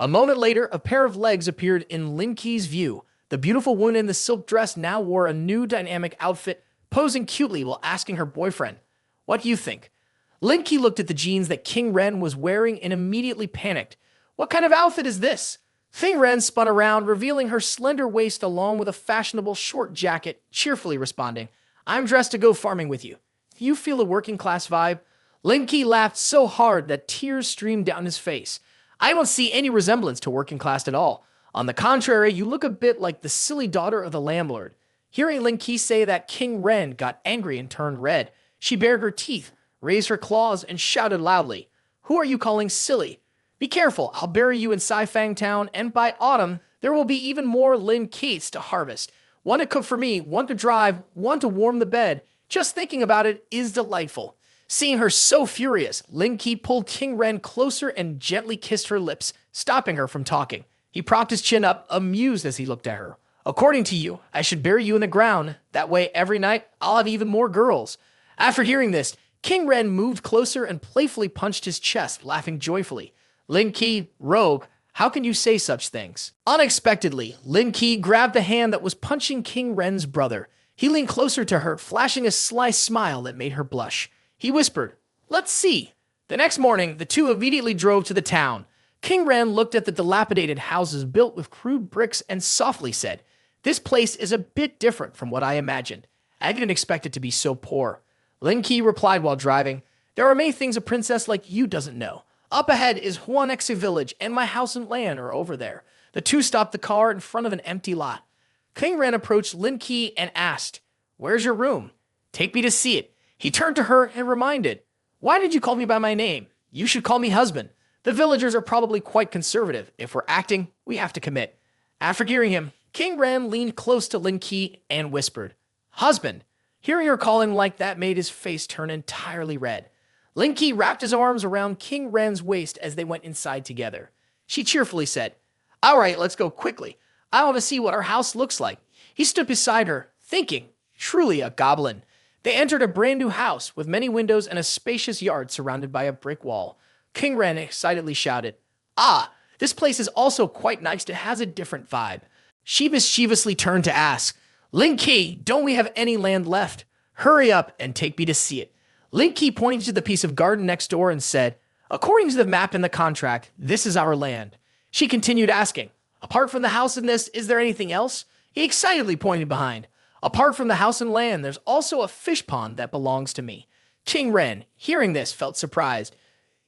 A moment later, a pair of legs appeared in Lin Ke's view. The beautiful woman in the silk dress now wore a new dynamic outfit, posing cutely while asking her boyfriend, "What do you think?" Lin Ke looked at the jeans that King Ren was wearing and immediately panicked. "What kind of outfit is this?" King Ren spun around, revealing her slender waist along with a fashionable short jacket, cheerfully responding, "I'm dressed to go farming with you. Do you feel a working class vibe?" Lin Ke laughed so hard that tears streamed down his face. "I don't see any resemblance to working class at all. On the contrary, you look a bit like the silly daughter of the landlord." Hearing Lin Ke say that, King Ren got angry and turned red. She bared her teeth, raised her claws, and shouted loudly, "Who are you calling silly? Be careful, I'll bury you in Saifang Town, and by autumn, there will be even more Lin Kes to harvest. One to cook for me, one to drive, one to warm the bed. Just thinking about it is delightful." Seeing her so furious, Lin Ke pulled King Ren closer and gently kissed her lips, stopping her from talking. He propped his chin up, amused as he looked at her. "According to you, I should bury you in the ground. That way, every night, I'll have even more girls." After hearing this, King Ren moved closer and playfully punched his chest, laughing joyfully. "Lin Ke, rogue, how can you say such things?" Unexpectedly, Lin Ke grabbed the hand that was punching King Ren's brother. He leaned closer to her, flashing a sly smile that made her blush. He whispered, "Let's see." The next morning, the two immediately drove to the town. King Ren looked at the dilapidated houses built with crude bricks and softly said, "This place is a bit different from what I imagined. I didn't expect it to be so poor." Lin Ke replied while driving, "There are many things a princess like you doesn't know. Up ahead is Huanexe village, and my house and land are over there." The two stopped the car in front of an empty lot. King Ren approached Lin Ke and asked, "Where's your room? Take me to see it." He turned to her and reminded, "Why did you call me by my name? You should call me husband. The villagers are probably quite conservative. If we're acting, we have to commit." After hearing him, King Ren leaned close to Lin Ke and whispered, "Husband." Hearing her calling like that made his face turn entirely red. Lin Ke wrapped his arms around King Ren's waist as they went inside together. She cheerfully said, "All right, let's go quickly. I want to see what our house looks like." He stood beside her, thinking, truly a goblin. They entered a brand new house with many windows and a spacious yard surrounded by a brick wall. King Ren excitedly shouted, "Ah, this place is also quite nice. It has a different vibe." She mischievously turned to ask, "Lin Ke, don't we have any land left? Hurry up and take me to see it." Lin Ke pointed to the piece of garden next door and said, "According to the map in the contract, this is our land." She continued asking, "Apart from the house and this, is there anything else?" He excitedly pointed behind. "Apart from the house and land, there's also a fish pond that belongs to me." King Ren, hearing this, felt surprised.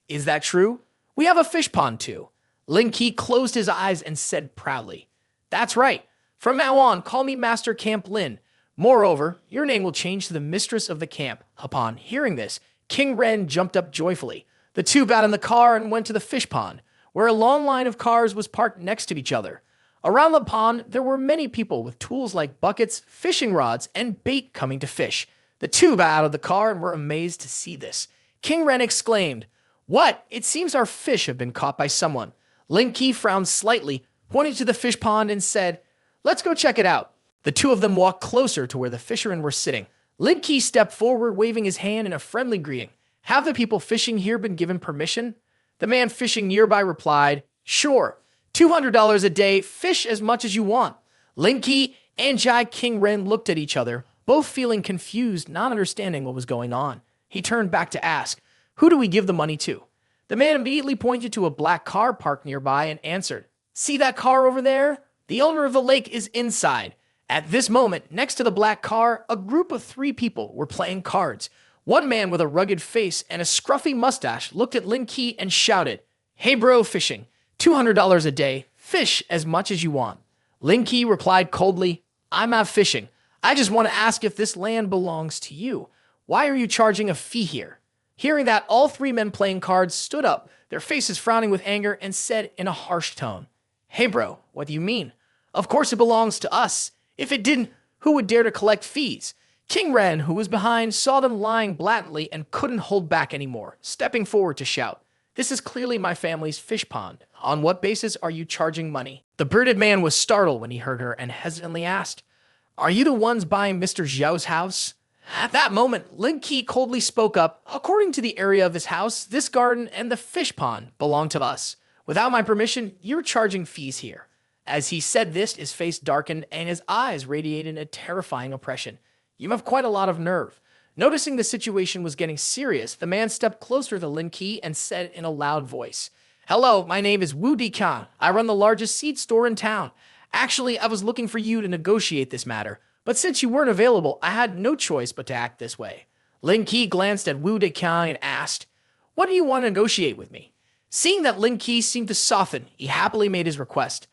"Is that true? We have a fish pond too." Lin Ke closed his eyes and said proudly, "That's right. From now on, call me Master Camp Lin. Moreover, your name will change to the mistress of the camp." Upon hearing this, King Ren jumped up joyfully. The two got in the car and went to the fish pond, where a long line of cars was parked next to each other. Around the pond, there were many people with tools like buckets, fishing rods, and bait coming to fish. The two got out of the car and were amazed to see this. King Ren exclaimed, "What? It seems our fish have been caught by someone." Lin Ke frowned slightly, pointed to the fish pond and said, "Let's go check it out." The two of them walked closer to where the fishermen were sitting. Lin Ke stepped forward, waving his hand in a friendly greeting. "Have the people fishing here been given permission?" The man fishing nearby replied, "Sure. $200 a day, fish as much as you want." Lin Ke and Jai King Ren looked at each other, both feeling confused, not understanding what was going on. He turned back to ask, "Who do we give the money to?" The man immediately pointed to a black car parked nearby and answered, "See that car over there? The owner of the lake is inside." At this moment, next to the black car, a group of 3 people were playing cards. One man with a rugged face and a scruffy mustache looked at Lin Ke and shouted, "Hey bro, fishing. $200 a day, fish as much as you want." Lin Ke replied coldly, "I'm not fishing. I just want to ask if this land belongs to you. Why are you charging a fee here?" Hearing that, all 3 men playing cards stood up, their faces frowning with anger, and said in a harsh tone, "Hey bro, what do you mean? Of course it belongs to us. If it didn't, who would dare to collect fees?" King Ren, who was behind, saw them lying blatantly and couldn't hold back anymore, stepping forward to shout, "This is clearly my family's fish pond. On what basis are you charging money?" The bearded man was startled when he heard her and hesitantly asked, "Are you the ones buying Mr. Zhao's house?" At that moment, Lin Ke coldly spoke up, "According to the area of his house, this garden and the fish pond belong to us." Without my permission, you're charging fees here. As he said this, his face darkened and his eyes radiated a terrifying oppression. You have quite a lot of nerve. Noticing the situation was getting serious, the man stepped closer to Lin Ke and said in a loud voice, "Hello, my name is Wu Dikang. I run the largest seed store in town. Actually, I was looking for you to negotiate this matter, but since you weren't available, I had no choice but to act this way." Lin Ke glanced at Wu Dikang and asked, "What do you want to negotiate with me?" Seeing that Lin Ke seemed to soften, he happily made his request.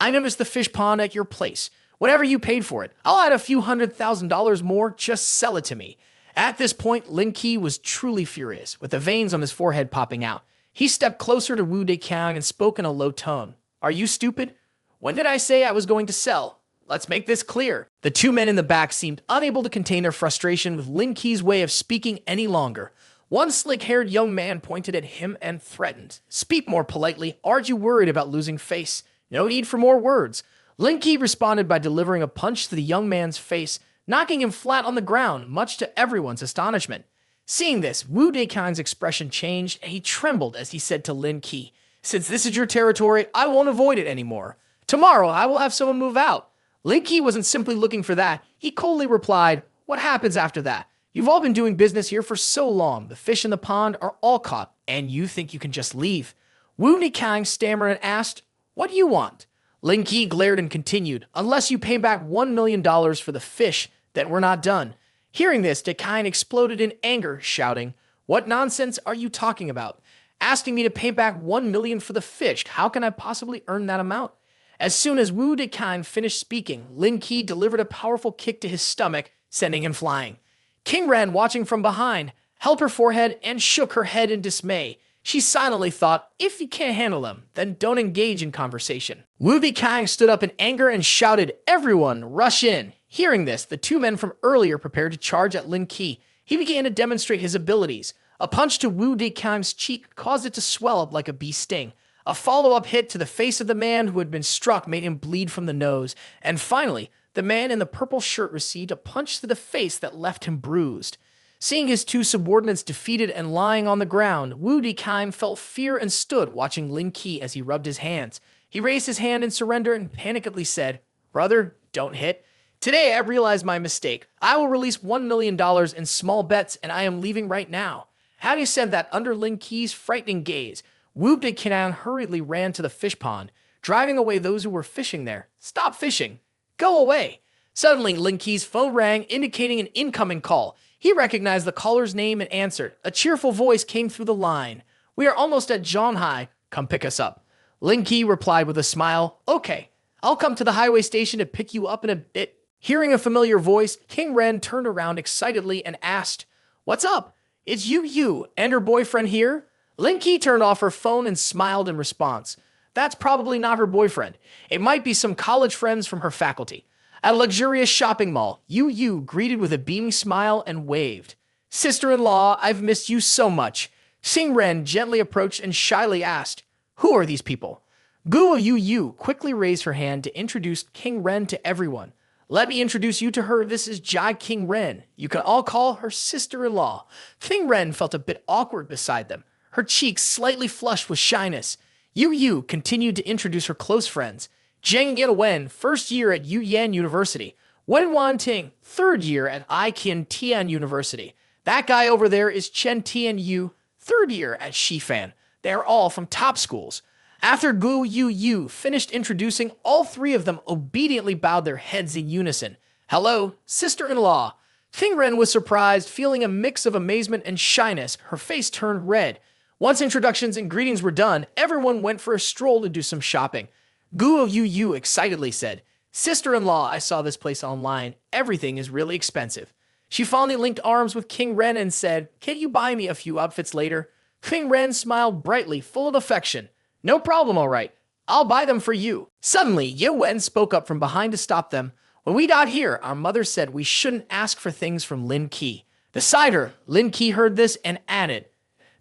"I noticed the fish pond at your place. Whatever you paid for it, I'll add a few $100,000 more, just sell it to me." At this point, Lin Ke was truly furious, with the veins on his forehead popping out. He stepped closer to Wu Dikang and spoke in a low tone. "Are you stupid? When did I say I was going to sell? Let's make this clear." The two men in the back seemed unable to contain their frustration with Lin Ke's way of speaking any longer. One slick-haired young man pointed at him and threatened, "Speak more politely. Aren't you worried about losing face? No need for more words." Lin Ke responded by delivering a punch to the young man's face, knocking him flat on the ground, much to everyone's astonishment. Seeing this, Wu Dikang's expression changed, and he trembled as he said to Lin Ke, "Since this is your territory, I won't avoid it anymore. Tomorrow, I will have someone move out." Lin Ke wasn't simply looking for that. He coldly replied, "What happens after that? You've all been doing business here for so long. The fish in the pond are all caught, and you think you can just leave." Wu Dikang stammered and asked, "What do you want?" Lin Ke glared and continued, "Unless you pay back $1 million for the fish, then we're not done." Hearing this, Dikang exploded in anger, shouting, "What nonsense are you talking about? Asking me to pay back $1 million for the fish, how can I possibly earn that amount?" As soon as Wu Dikang finished speaking, Lin Ke delivered a powerful kick to his stomach, sending him flying. King Ren, watching from behind, held her forehead and shook her head in dismay. She silently thought, if you can't handle him, then don't engage in conversation. Wu Dikang stood up in anger and shouted, "Everyone, rush in!" Hearing this, the two men from earlier prepared to charge at Lin Ke. He began to demonstrate his abilities. A punch to Wu Dikang's cheek caused it to swell up like a bee sting. A follow-up hit to the face of the man who had been struck made him bleed from the nose. And finally, the man in the purple shirt received a punch to the face that left him bruised. Seeing his two subordinates defeated and lying on the ground, Wu Dikang felt fear and stood watching Lin Ke as he rubbed his hands. He raised his hand in surrender and panickedly said, "Brother, don't hit. Today I realized my mistake. I will release $1 million in small bets and I am leaving right now." Having said that, under Lin Ke's frightening gaze, Wu Dikang hurriedly ran to the fish pond, driving away those who were fishing there. "Stop fishing. Go away." Suddenly, Lin Ke's phone rang, indicating an incoming call. He recognized the caller's name and answered. A cheerful voice came through the line. "We are almost at Zhonghai. Come pick us up." Lin Ke replied with a smile, "Okay, I'll come to the highway station to pick you up in a bit." Hearing a familiar voice, King Ren turned around excitedly and asked, "What's up? It's you and her boyfriend here?" Lin Ke turned off her phone and smiled in response. That's probably not her boyfriend. It might be some college friends from her faculty. At a luxurious shopping mall, Yu greeted with a beaming smile and waved. "Sister-in-law, I've missed you so much." Xing Ren gently approached and shyly asked, "Who are these people?" Guo Yu quickly raised her hand to introduce King Ren to everyone. "Let me introduce you to her. This is Jai King Ren. You can all call her sister-in-law." King Ren felt a bit awkward beside them, her cheeks slightly flushed with shyness. Yu continued to introduce her close friends. Zheng Yinwen, first year at Yuyan University. Wen Wanting, third year at Aikin Tian University. That guy over there is Chen Tian Yu, third year at Shifan. They are all from top schools. After Gu Yu finished introducing, all three of them obediently bowed their heads in unison. "Hello, sister-in-law." King Ren was surprised, feeling a mix of amazement and shyness. Her face turned red. Once introductions and greetings were done, everyone went for a stroll to do some shopping. Guo Yu excitedly said, "Sister-in-law, I saw this place online. Everything is really expensive." She finally linked arms with King Ren and said, "Can you buy me a few outfits later?" King Ren smiled brightly, full of affection. "No problem, all right. I'll buy them for you." Suddenly, Ye Wen spoke up from behind to stop them. "When we got here, our mother said we shouldn't ask for things from Lin Ke." Beside her, Lin Ke heard this and added,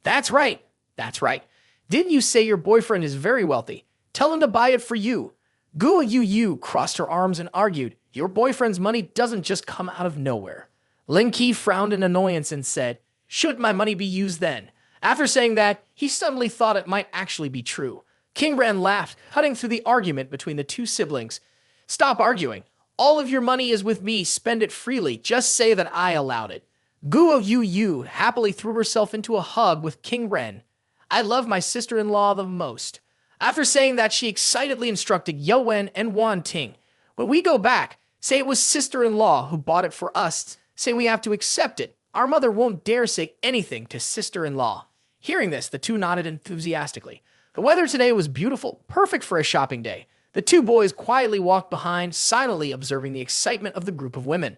That's right. Didn't you say your boyfriend is very wealthy? Tell him to buy it for you." Guo Yu crossed her arms and argued, "Your boyfriend's money doesn't just come out of nowhere." Lin Ke frowned in annoyance and said, "Should my money be used then?" After saying that, he suddenly thought it might actually be true. King Ren laughed, cutting through the argument between the two siblings. Stop arguing. All of your money is with me. Spend it freely. Just say that I allowed it. Guo Yu happily threw herself into a hug with King Ren. I love my sister-in-law the most. After saying that, she excitedly instructed Yo Wen and Wan Ting. When we go back, say it was sister-in-law who bought it for us. Say we have to accept it. Our mother won't dare say anything to sister-in-law. Hearing this, the two nodded enthusiastically. The weather today was beautiful, perfect for a shopping day. The two boys quietly walked behind, silently observing the excitement of the group of women.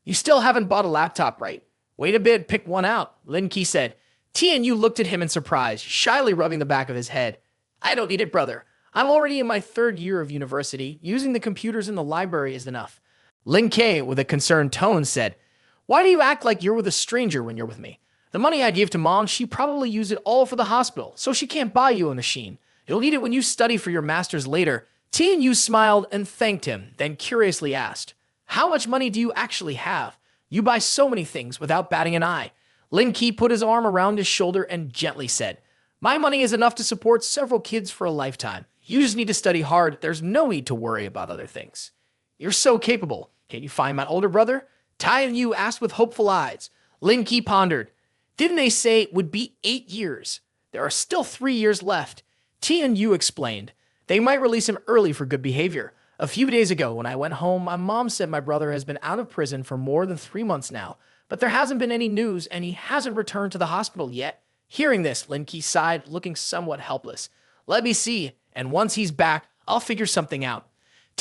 You still haven't bought a laptop, right? Wait a bit, pick one out, Lin Ke said. Yu looked at him in surprise, shyly rubbing the back of his head. I don't need it, brother. I'm already in my 3rd year of university. Using the computers in the library is enough. Lin Ke, with a concerned tone, said, Why do you act like you're with a stranger when you're with me? The money I give to Mom, she probably used it all for the hospital, so she can't buy you a machine. You'll need it when you study for your master's later. Yu smiled and thanked him, then curiously asked, How much money do you actually have? You buy so many things without batting an eye. Lin Ke put his arm around his shoulder and gently said, My money is enough to support several kids for a lifetime. You just need to study hard. There's no need to worry about other things. You're so capable. Can you find my older brother? Yu asked with hopeful eyes. Lin Ke pondered. Didn't they say it would be 8 years? There are still 3 years left. Yu explained. They might release him early for good behavior. A few days ago, when I went home, my mom said my brother has been out of prison for more than 3 months now, but there hasn't been any news and he hasn't returned to the hospital yet. Hearing this, Lin Ke sighed, looking somewhat helpless. Let me see, and once he's back, I'll figure something out.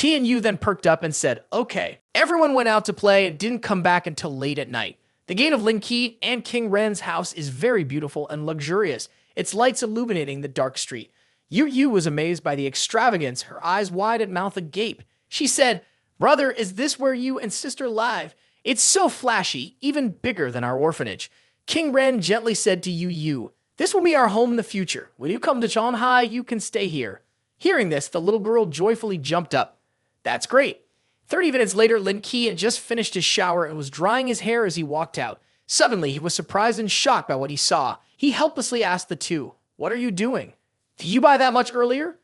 Yu then perked up and said, Okay. Everyone went out to play and didn't come back until late at night. The gate of Lin Ke and King Ren's house is very beautiful and luxurious, its lights illuminating the dark street. Yu was amazed by the extravagance, her eyes wide and mouth agape. She said, Brother, is this where you and sister live? It's so flashy, even bigger than our orphanage. King Ren gently said to Yu, This will be our home in the future. When you come to Shanghai, you can stay here. Hearing this, the little girl joyfully jumped up. That's great. 30 minutes later, Lin Ke had just finished his shower and was drying his hair as he walked out. Suddenly, he was surprised and shocked by what he saw. He helplessly asked the two, What are you doing? Did you buy that much earlier?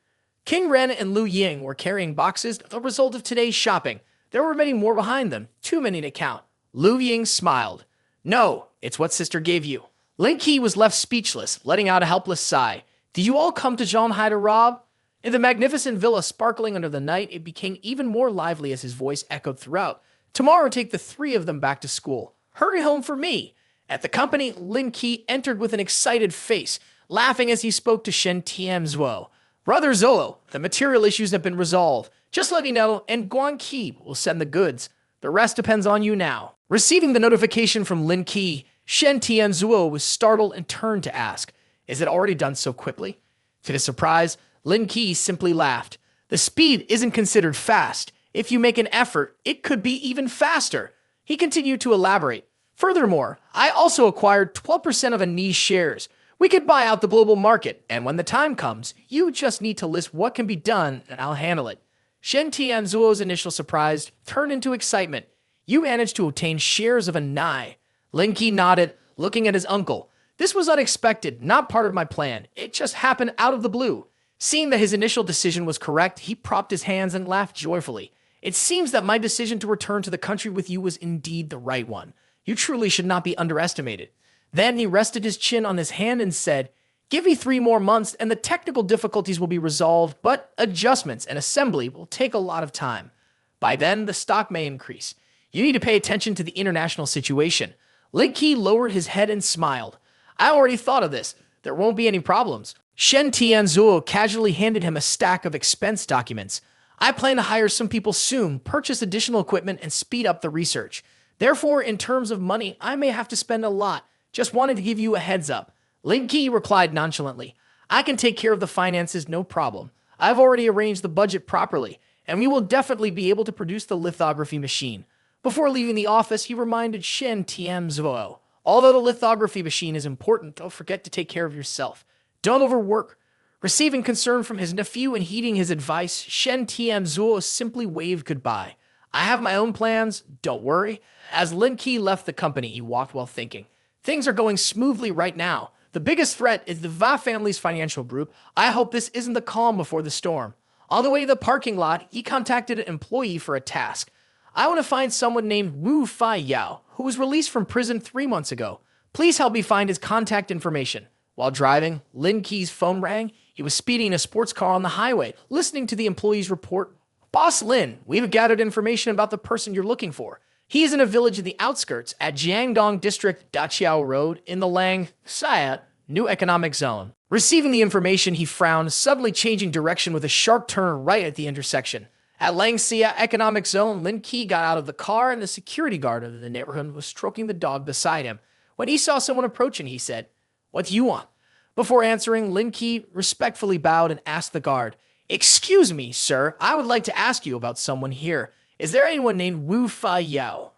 King Ren and Lu Ying were carrying boxes, the result of today's shopping. There were many more behind them, too many to count. Lu Ying smiled. No, it's what sister gave you. Lin Ke was left speechless, letting out a helpless sigh. Did you all come to Shanghai to rob? In the magnificent villa sparkling under the night, it became even more lively as his voice echoed throughout. Tomorrow take the 3 of them back to school. Hurry home for me. At the company, Lin Ke entered with an excited face, laughing as he spoke to Shen Tianzuo. Brother Zolo, the material issues have been resolved. Just let me know, and Guan Qi will send the goods. The rest depends on you now. Receiving the notification from Lin Ke, Shen Tianzuo was startled and turned to ask, Is it already done so quickly? To his surprise, Lin Ke simply laughed. The speed isn't considered fast. If you make an effort, it could be even faster. He continued to elaborate. Furthermore, I also acquired 12% of Ani's shares. We could buy out the global market, and when the time comes, you just need to list what can be done, and I'll handle it. Shen Tianzuo's initial surprise turned into excitement. You managed to obtain shares of Ani. Lin Ke nodded, looking at his uncle. This was unexpected, not part of my plan. It just happened out of the blue. Seeing that his initial decision was correct, he propped his hands and laughed joyfully. It seems that my decision to return to the country with you was indeed the right one. You truly should not be underestimated. Then he rested his chin on his hand and said, Give me 3 more months and the technical difficulties will be resolved, but adjustments and assembly will take a lot of time. By then, the stock may increase. You need to pay attention to the international situation. Lin Ke lowered his head and smiled. I already thought of this. There won't be any problems. Shen Tianzuo casually handed him a stack of expense documents. I plan to hire some people soon, purchase additional equipment, and speed up the research. Therefore, in terms of money, I may have to spend a lot. Just wanted to give you a heads up. Lin Ke replied nonchalantly. I can take care of the finances, no problem. I've already arranged the budget properly, and we will definitely be able to produce the lithography machine. Before leaving the office, he reminded Shen Tianzuo, although the lithography machine is important, don't forget to take care of yourself. Don't overwork. Receiving concern from his nephew and heeding his advice, Shen Tianzuo simply waved goodbye. I have my own plans, don't worry. As Lin Ke left the company, he walked while thinking. Things are going smoothly right now. The biggest threat is the Va family's financial group. I hope this isn't the calm before the storm. On the way to the parking lot, he contacted an employee for a task. I want to find someone named Wu Fai Yao, who was released from prison 3 months ago. Please help me find his contact information. While driving, Lin Ke's phone rang. He was speeding in a sports car on the highway, listening to the employee's report. Boss Lin, we've gathered information about the person you're looking for. He is in a village in the outskirts at Jiangdong District Daqiao Road in the Lang Xia New Economic Zone. Receiving the information, he frowned, suddenly changing direction with a sharp turn right at the intersection. At Lang Xia Economic Zone, Lin Ke got out of the car and the security guard of the neighborhood was stroking the dog beside him. When he saw someone approaching, he said, "What do you want?" Before answering, Lin Ke respectfully bowed and asked the guard, "Excuse me, sir, I would like to ask you about someone here. Is there anyone named Wu Fai Yao?"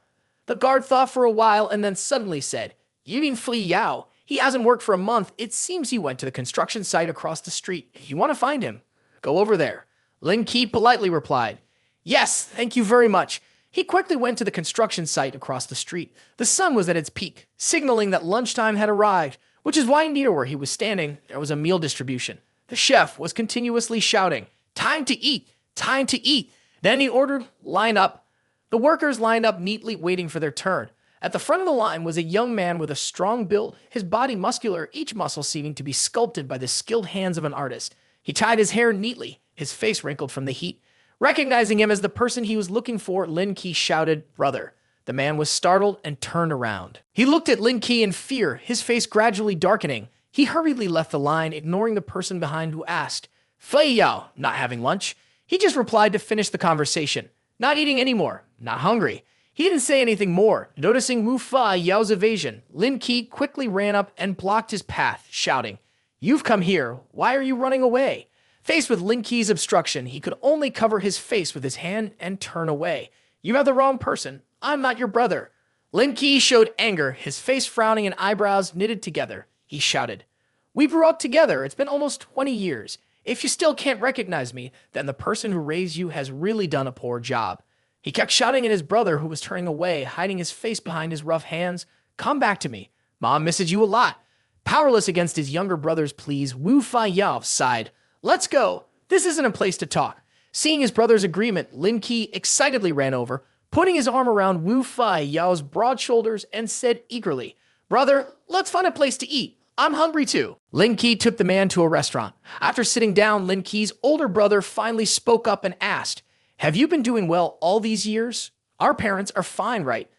The guard thought for a while and then suddenly said, "You mean Fei Yao? He hasn't worked for a month. It seems he went to the construction site across the street. If you want to find him, go over there." Lin Ke politely replied, "Yes, thank you very much." He quickly went to the construction site across the street. The sun was at its peak, signaling that lunchtime had arrived, which is why near where he was standing, there was a meal distribution. The chef was continuously shouting, "Time to eat! Time to eat!" Then he ordered, "Line up." The workers lined up neatly, waiting for their turn. At the front of the line was a young man with a strong build, his body muscular, each muscle seeming to be sculpted by the skilled hands of an artist. He tied his hair neatly, his face wrinkled from the heat. Recognizing him as the person he was looking for, Lin Ke shouted, "Brother." The man was startled and turned around. He looked at Lin Ke in fear, his face gradually darkening. He hurriedly left the line, ignoring the person behind who asked, "Fei Yao, not having lunch?" He just replied to finish the conversation. "Not eating anymore. Not hungry." He didn't say anything more. Noticing Wu Fai Yao's evasion, Lin Ke quickly ran up and blocked his path, shouting, "You've come here. Why are you running away?" Faced with Lin Ke's obstruction, he could only cover his face with his hand and turn away. "You have the wrong person. I'm not your brother." Lin Ke showed anger, his face frowning and eyebrows knitted together. He shouted, "We grew up together. It's been almost 20 years. If you still can't recognize me, then the person who raised you has really done a poor job." He kept shouting at his brother, who was turning away, hiding his face behind his rough hands. "Come back to me. Mom misses you a lot." Powerless against his younger brother's pleas, Wu Fai Yao sighed, "Let's go. This isn't a place to talk." Seeing his brother's agreement, Lin Ke excitedly ran over, putting his arm around Wu Fai Yao's broad shoulders and said eagerly, "Brother, let's find a place to eat. I'm hungry too." Lin Ke took the man to a restaurant. After sitting down, Lin Ke's older brother finally spoke up and asked, "Have you been doing well all these years? Our parents are fine, right?"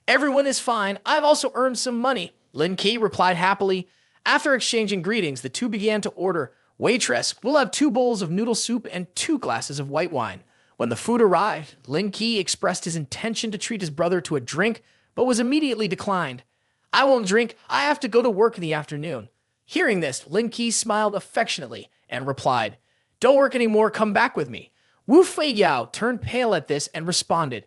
"Everyone is fine. I've also earned some money," Lin Ke replied happily. After exchanging greetings, the two began to order. "Waitress, we'll have 2 bowls of noodle soup and 2 glasses of white wine." When the food arrived, Lin Ke expressed his intention to treat his brother to a drink, but was immediately declined. "I won't drink. I have to go to work in the afternoon." Hearing this, Lin Ke smiled affectionately and replied, "Don't work anymore. Come back with me." Wu Fei Yao turned pale at this and responded,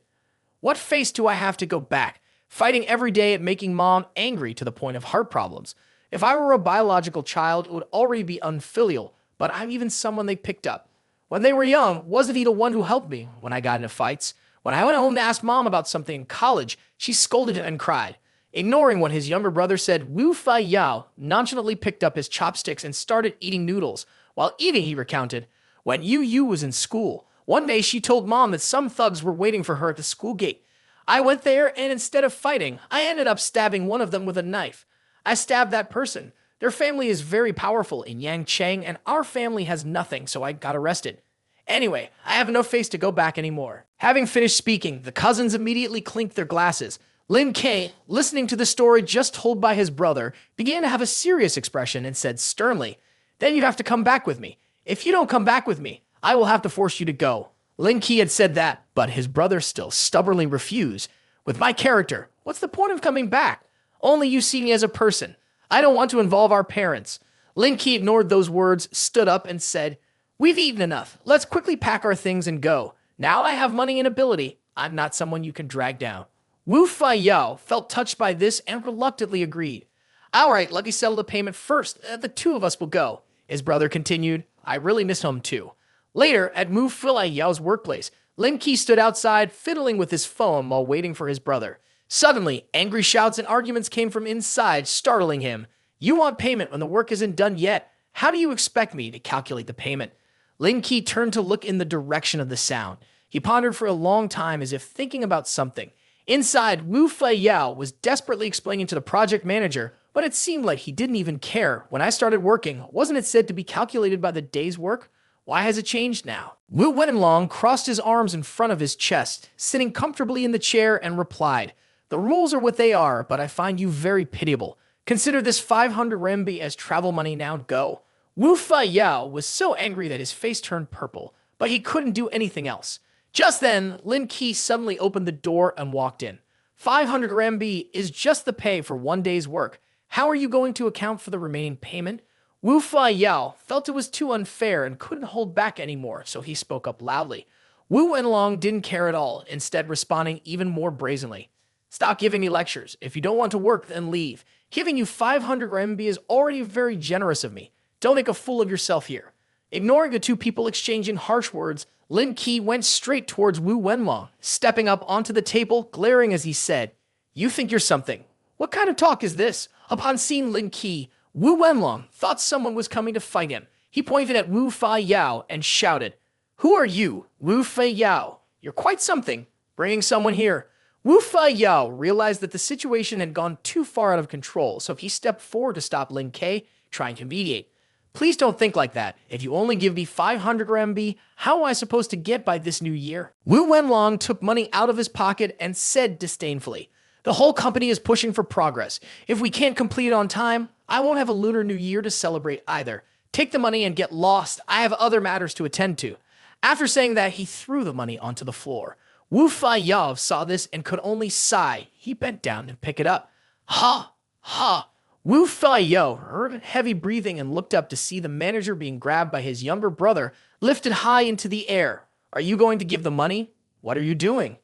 "What face do I have to go back? Fighting every day at making mom angry to the point of heart problems. If I were a biological child, it would already be unfilial, but I'm even someone they picked up. When they were young, wasn't he the one who helped me when I got into fights? When I went home to ask mom about something in college, she scolded and cried." Ignoring what his younger brother said, Wu Fai Yao nonchalantly picked up his chopsticks and started eating noodles. While eating, he recounted, "When Yu was in school, one day she told mom that some thugs were waiting for her at the school gate. I went there, and instead of fighting, I ended up stabbing one of them with a knife. I stabbed that person. Their family is very powerful in Yangcheng, and our family has nothing, so I got arrested. Anyway, I have no face to go back anymore." Having finished speaking, the cousins immediately clinked their glasses. Lin Ke, listening to the story just told by his brother, began to have a serious expression and said sternly, "Then you'd have to come back with me. If you don't come back with me, I will have to force you to go." Lin Ke had said that, but his brother still stubbornly refused. "With my character, what's the point of coming back? Only you see me as a person. I don't want to involve our parents." Lin Ke ignored those words, stood up, and said, "We've eaten enough. Let's quickly pack our things and go. Now I have money and ability. I'm not someone you can drag down." Wu Fai Yao felt touched by this and reluctantly agreed. "All right, let me settle the payment first. The 2 of us will go." His brother continued, "I really miss home too." Later, at Wu Fai Yao's workplace, Lin Ke stood outside, fiddling with his phone while waiting for his brother. Suddenly, angry shouts and arguments came from inside, startling him. You want payment when the work isn't done yet. How do you expect me to calculate the payment? Lin Ke turned to look in the direction of the sound. He pondered for a long time as if thinking about something. Inside, Wu Fei Yao was desperately explaining to the project manager, but it seemed like he didn't even care. When I started working, wasn't it said to be calculated by the day's work? Why has it changed now? Wu Wenlong crossed his arms in front of his chest, sitting comfortably in the chair, and replied, "The rules are what they are, but I find you very pitiable. Consider this 500 renminbi as travel money. Now go." Wu Fei Yao was so angry that his face turned purple, but he couldn't do anything else. Just then, Lin Ke suddenly opened the door and walked in. 500 renminbi is just the pay for one day's work. How are you going to account for the remaining payment? Wu Fei Yao felt it was too unfair and couldn't hold back anymore, so he spoke up loudly. Wu Wenlong didn't care at all, instead responding even more brazenly. "Stop giving me lectures. If you don't want to work, then leave. Giving you 500 renminbi is already very generous of me. Don't make a fool of yourself here." Ignoring the two people exchanging harsh words, Lin Ke went straight towards Wu Wenlong, stepping up onto the table, glaring as he said, "You think you're something. What kind of talk is this?" Upon seeing Lin Ke, Wu Wenlong thought someone was coming to fight him. He pointed at Wu Fei Yao and shouted, "Who are you, Wu Fei Yao? You're quite something. Bringing someone here." Wu Fei Yao realized that the situation had gone too far out of control, so he stepped forward to stop Lin Ke, trying to mediate. "Please don't think like that. If you only give me 500 renminbi, how am I supposed to get by this new year?" Wu Wenlong took money out of his pocket and said disdainfully, "The whole company is pushing for progress. If we can't complete it on time, I won't have a Lunar New Year to celebrate either. Take the money and get lost. I have other matters to attend to." After saying that, he threw the money onto the floor. Wu Fei Yao saw this and could only sigh. He bent down and picked it up. "Ha! Ha!" Wu Fei Yao heard heavy breathing and looked up to see the manager being grabbed by his younger brother, lifted high into the air. "Are you going to give the money? What are you doing?"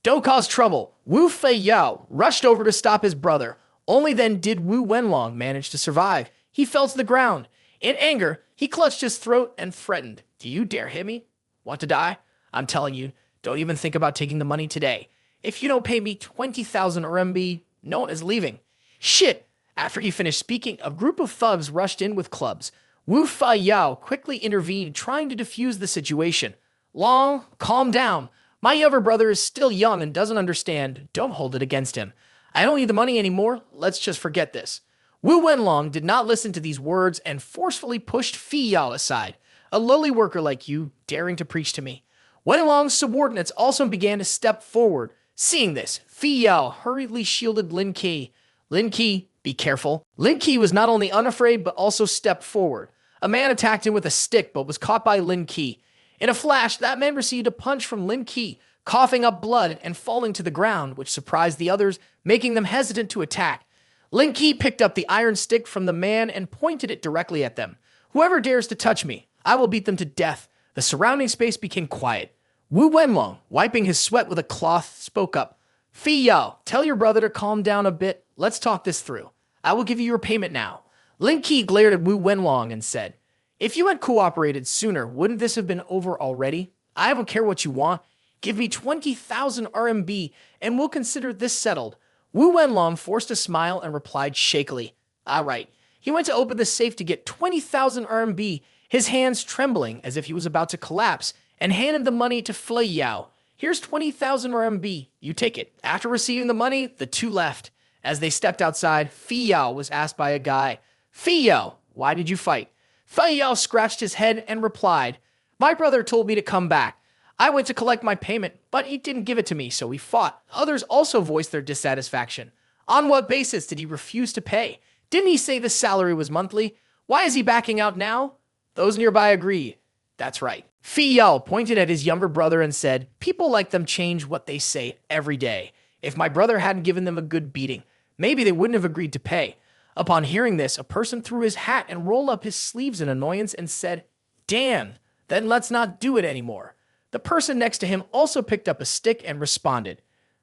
"Don't cause trouble." Wu Fei Yao rushed over to stop his brother. Only then did Wu Wenlong manage to survive. He fell to the ground. In anger, he clutched his throat and threatened, "Do you dare hit me? Want to die? I'm telling you, don't even think about taking the money today. If you don't pay me 20,000 RMB, no one is leaving." "Shit!" After he finished speaking, a group of thugs rushed in with clubs. Wu Fei Yao quickly intervened, trying to defuse the situation. "Long, calm down. My younger brother is still young and doesn't understand. Don't hold it against him. I don't need the money anymore. Let's just forget this." Wu Wenlong did not listen to these words and forcefully pushed Fei Yao aside. "A lowly worker like you, daring to preach to me." Wenlong's subordinates also began to step forward. Seeing this, Fei Yao hurriedly shielded Lin Ke. "Lin Ke, be careful." Lin Ke was not only unafraid, but also stepped forward. A man attacked him with a stick, but was caught by Lin Ke. In a flash, that man received a punch from Lin Ke, coughing up blood and falling to the ground, which surprised the others, making them hesitant to attack. Lin Ke picked up the iron stick from the man and pointed it directly at them. "Whoever dares to touch me, I will beat them to death." The surrounding space became quiet. Wu Wenlong, wiping his sweat with a cloth, spoke up. "Fei Yao, tell your brother to calm down a bit. Let's talk this through. I will give you your payment now." Lin Ke glared at Wu Wenlong and said, "If you had cooperated sooner, wouldn't this have been over already? I don't care what you want. Give me 20,000 RMB and we'll consider this settled." Wu Wenlong forced a smile and replied shakily, "All right." He went to open the safe to get 20,000 RMB, his hands trembling as if he was about to collapse, and handed the money to Fei Yao. "Here's 20,000 RMB. You take it." After receiving the money, the two left. As they stepped outside, Fei Yao was asked by a guy, "Fei Yao, why did you fight?" Fei Yao scratched his head and replied, "My brother told me to come back. I went to collect my payment, but he didn't give it to me, so we fought." Others also voiced their dissatisfaction. On what basis did he refuse to pay? Didn't he say the salary was monthly? Why is he backing out now? Those nearby agreed. That's right. Fei Yao pointed at his younger brother and said, "People like them change what they say every day. If my brother hadn't given them a good beating, maybe they wouldn't have agreed to pay." Upon hearing this, a person threw his hat and rolled up his sleeves in annoyance and said, "Damn, then let's not do it anymore." The person next to him also picked up a stick and responded,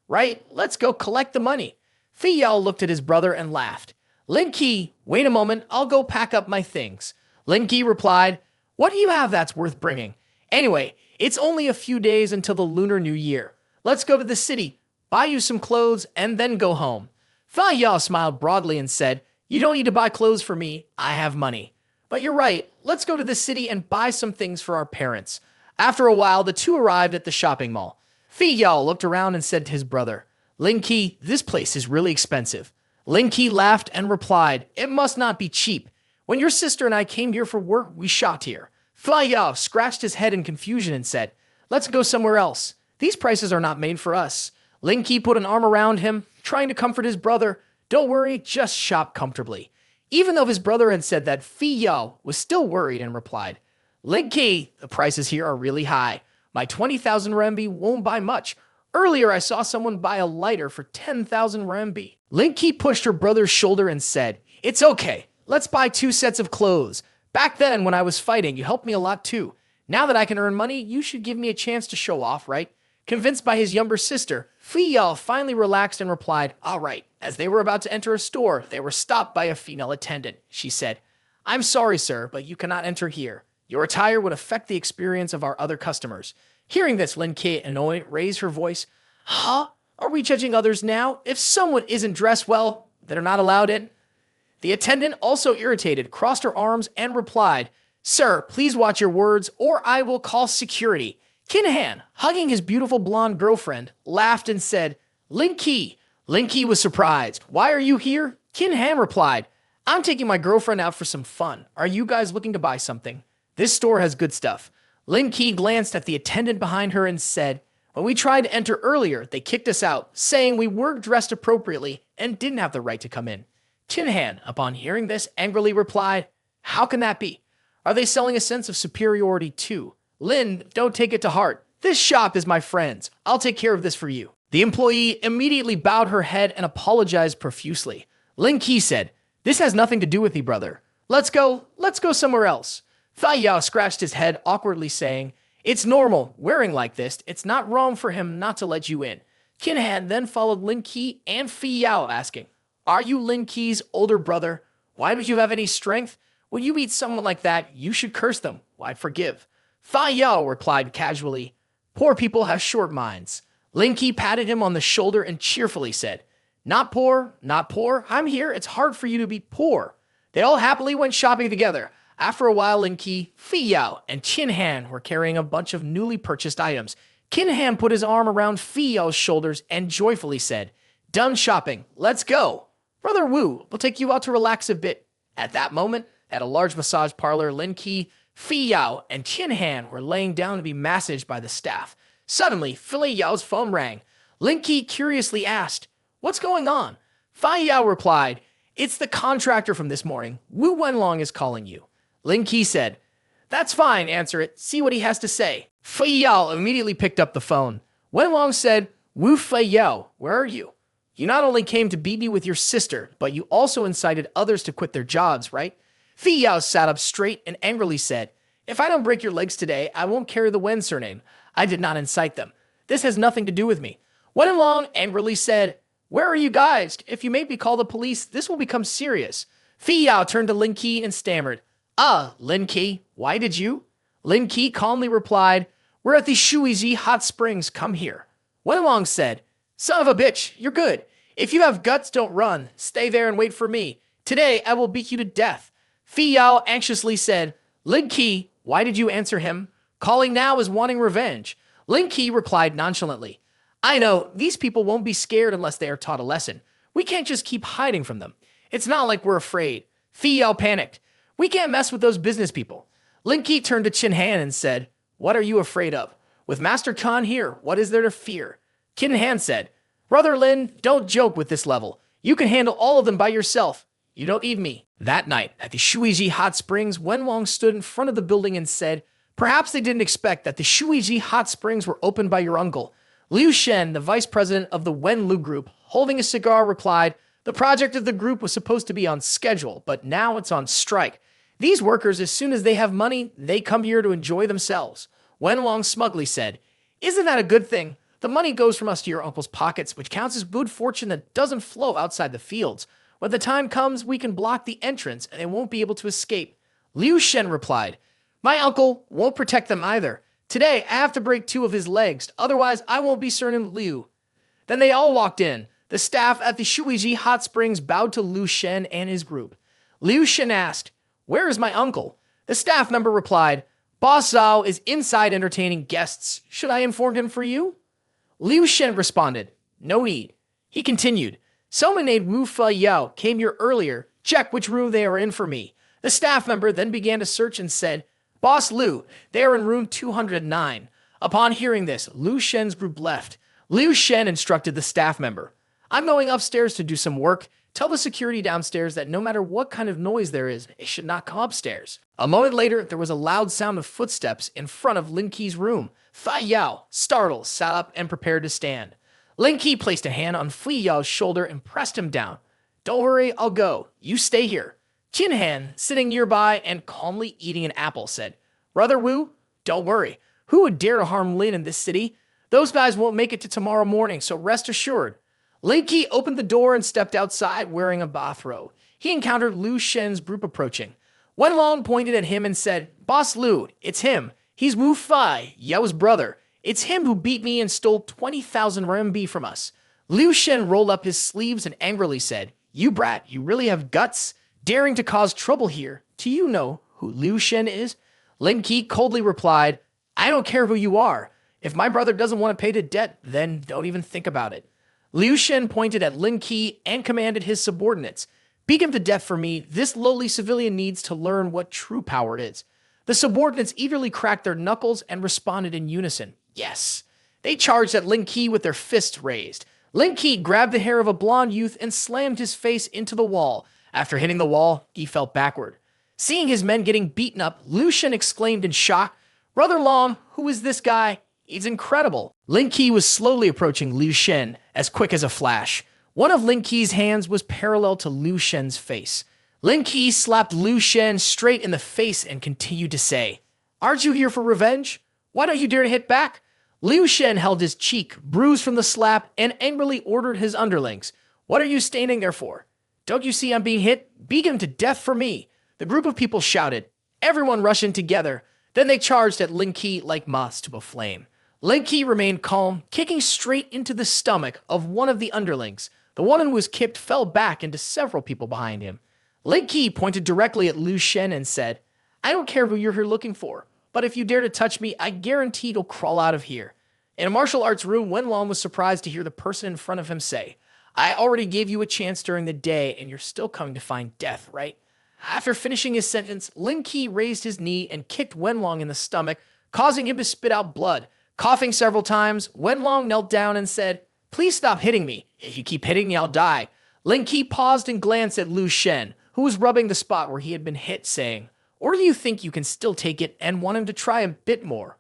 "Right, let's go collect the money." Fei Yao looked at his brother and laughed. "Lin Ke, wait a moment, I'll go pack up my things." Lin Ke replied, "What do you have that's worth bringing? Anyway, it's only a few days until the Lunar New Year. Let's go to the city, buy you some clothes, and then go home." Fei Yao smiled broadly and said, You don't need to buy clothes for me. I have money. But you're right. Let's go to the city and buy some things for our parents. After a while, the two arrived at the shopping mall. Fi Yao looked around and said to his brother, Lin Ke, this place is really expensive. Lin Ke laughed and replied, it must not be cheap. When your sister and I came here for work, we shopped here. Fi Yao scratched his head in confusion and said, let's go somewhere else. These prices are not made for us. Lin Ke put an arm around him, trying to comfort his brother. Don't worry, just shop comfortably. Even though his brother had said that, Fi Yao was still worried and replied, Lin Ke, the prices here are really high. My 20,000 RMB won't buy much. Earlier, I saw someone buy a lighter for 10,000 RMB. Lin Ke pushed her brother's shoulder and said, it's okay. Let's buy 2 sets of clothes. Back then, when I was fighting, you helped me a lot too. Now that I can earn money, you should give me a chance to show off, right? Convinced by his younger sister, Fi Yao finally relaxed and replied, all right. As they were about to enter a store, they were stopped by a female attendant. She said, I'm sorry, sir, but you cannot enter here. Your attire would affect the experience of our other customers. Hearing this, Lin Ke, annoyed, raised her voice. Huh? Are we judging others now? If someone isn't dressed well, they're not allowed in? The attendant, also irritated, crossed her arms and replied, Sir, please watch your words or I will call security. Kin Han, hugging his beautiful blonde girlfriend, laughed and said, Lin Ke. Lin Ke was surprised. Why are you here? Kin Han replied, I'm taking my girlfriend out for some fun. Are you guys looking to buy something? This store has good stuff. Lin Ke glanced at the attendant behind her and said, when we tried to enter earlier, they kicked us out, saying we weren't dressed appropriately and didn't have the right to come in. Kin Han, upon hearing this, angrily replied, how can that be? Are they selling a sense of superiority too? Lin, don't take it to heart. This shop is my friend's. I'll take care of this for you. The employee immediately bowed her head and apologized profusely. Lin Ke said, this has nothing to do with you, brother. Let's go somewhere else. Fi Yao scratched his head awkwardly saying, it's normal, wearing like this, it's not wrong for him not to let you in. Kin Han then followed Lin Ke and Fi Yao asking, are you Lin Ke's older brother? Why don't you have any strength? When you meet someone like that, you should curse them. Why forgive? Fi Yao replied casually, poor people have short minds. Lin Ke patted him on the shoulder and cheerfully said, not poor, not poor. I'm here. It's hard for you to be poor. They all happily went shopping together. After a while, Lin Ke, Fi Yao, and Kin Han were carrying a bunch of newly purchased items. Kin Han put his arm around Fi Yao's shoulders and joyfully said, done shopping. Let's go. Brother Wu, we'll take you out to relax a bit. At that moment, at a large massage parlor, Lin Ke, Fi Yao, and Kin Han were laying down to be massaged by the staff. Suddenly, Fi Yao's phone rang. Lin Ke curiously asked, what's going on? Fi Yao replied, it's the contractor from this morning. Wu Wenlong is calling you. Lin Ke said, that's fine, answer it. See what he has to say. Fi Yao immediately picked up the phone. Wenlong said, Wu Fi Yao, where are you? You not only came to beat me with your sister, but you also incited others to quit their jobs, right? Fi Yao sat up straight and angrily said, if I don't break your legs today, I won't carry the Wen surname. I did not incite them. This has nothing to do with me. Wenlong angrily said, where are you guys? If you make me call the police, this will become serious. Fi Yao turned to Lin Ke and stammered, Lin Ke, why did you? Lin Ke calmly replied, we're at the Shuizi hot springs, come here. Wenlong said, son of a bitch, you're good. If you have guts, don't run. Stay there and wait for me. Today, I will beat you to death. Fi Yao anxiously said, Lin Ke, why did you answer him? Calling now is wanting revenge. Lin Ke replied nonchalantly, I know, these people won't be scared unless they are taught a lesson. We can't just keep hiding from them. It's not like we're afraid. Fi Yao panicked. We can't mess with those business people. Lin Ke turned to Kin Han and said, what are you afraid of? With Master Khan here, what is there to fear? Kin Han said, brother Lin, don't joke with this level. You can handle all of them by yourself. You don't need me. That night, at the Shuizi hot springs, Wenlong stood in front of the building and said, perhaps they didn't expect that the Shuizi hot springs were opened by your uncle. Liu Shen, the vice president of the Wenlu group, holding a cigar, replied, the project of the group was supposed to be on schedule, but now it's on strike. These workers, as soon as they have money, they come here to enjoy themselves. Wenlong smugly said, isn't that a good thing? The money goes from us to your uncle's pockets, which counts as good fortune that doesn't flow outside the fields. When the time comes, we can block the entrance and they won't be able to escape. Liu Shen replied, my uncle won't protect them either. Today, I have to break 2 of his legs, otherwise I won't be certain Liu. Then they all walked in. The staff at the Shuiji Hot Springs bowed to Liu Shen and his group. Liu Shen asked, "Where is my uncle?" The staff member replied, "Boss Zhao is inside entertaining guests. Should I inform him for you?" Liu Shen responded, "No need." He continued, "Someone named Wu Fe Yao came here earlier. Check which room they are in for me." The staff member then began to search and said, "Boss Liu, they are in room 209. Upon hearing this, Liu Shen's group left. Liu Shen instructed the staff member, "I'm going upstairs to do some work. Tell the security downstairs that no matter what kind of noise there is, it should not come upstairs." A moment later, there was a loud sound of footsteps in front of Lin Ke's room. Fei Yao, startled, sat up and prepared to stand. Lin Ke placed a hand on Fei Yao's shoulder and pressed him down. "Don't worry, I'll go. You stay here." Qin Han, sitting nearby and calmly eating an apple, said, "Brother Wu, don't worry. Who would dare to harm Lin in this city? Those guys won't make it to tomorrow morning, so rest assured." Lin Ke opened the door and stepped outside wearing a bathrobe. He encountered Liu Shen's group approaching. Wenlong pointed at him and said, "Boss Liu, it's him. He's Wu Fei, Yao's brother. It's him who beat me and stole 20,000 RMB from us." Liu Shen rolled up his sleeves and angrily said, "You brat, you really have guts? Daring to cause trouble here. Do you know who Liu Shen is?" Lin Ke coldly replied, "I don't care who you are. If my brother doesn't want to pay the debt, then don't even think about it." Liu Shen pointed at Lin Ke and commanded his subordinates, "Beat him to death for me. This lowly civilian needs to learn what true power is." The subordinates eagerly cracked their knuckles and responded in unison, "Yes." They charged at Lin Ke with their fists raised. Lin Ke grabbed the hair of a blonde youth and slammed his face into the wall. After hitting the wall, he fell backward. Seeing his men getting beaten up, Liu Shen exclaimed in shock, "Brother Long, who is this guy? He's incredible." Lin Ke was slowly approaching Liu Shen, as quick as a flash. One of Lin Ke's hands was parallel to Liu Shen's face. Lin Ke slapped Liu Shen straight in the face and continued to say, "Aren't you here for revenge? Why don't you dare to hit back?" Liu Shen held his cheek, bruised from the slap, and angrily ordered his underlings, "What are you standing there for? Don't you see I'm being hit? Beat him to death for me." The group of people shouted. Everyone rushed in together. Then they charged at Lin Ke like moths to a flame. Lin Ke remained calm, kicking straight into the stomach of one of the underlings. The one who was kicked fell back into several people behind him. Lin Ke pointed directly at Liu Shen and said, "I don't care who you're here looking for, but if you dare to touch me, I guarantee you'll crawl out of here." In a martial arts room, Wenlong was surprised to hear the person in front of him say, "I already gave you a chance during the day, and you're still coming to find death, right?" After finishing his sentence, Lin Ke raised his knee and kicked Wenlong in the stomach, causing him to spit out blood. Coughing several times, Wenlong knelt down and said, "Please stop hitting me. If you keep hitting me, I'll die." Lin Ke paused and glanced at Liu Shen, who was rubbing the spot where he had been hit, saying, "Or do you think you can still take it and want him to try a bit more?"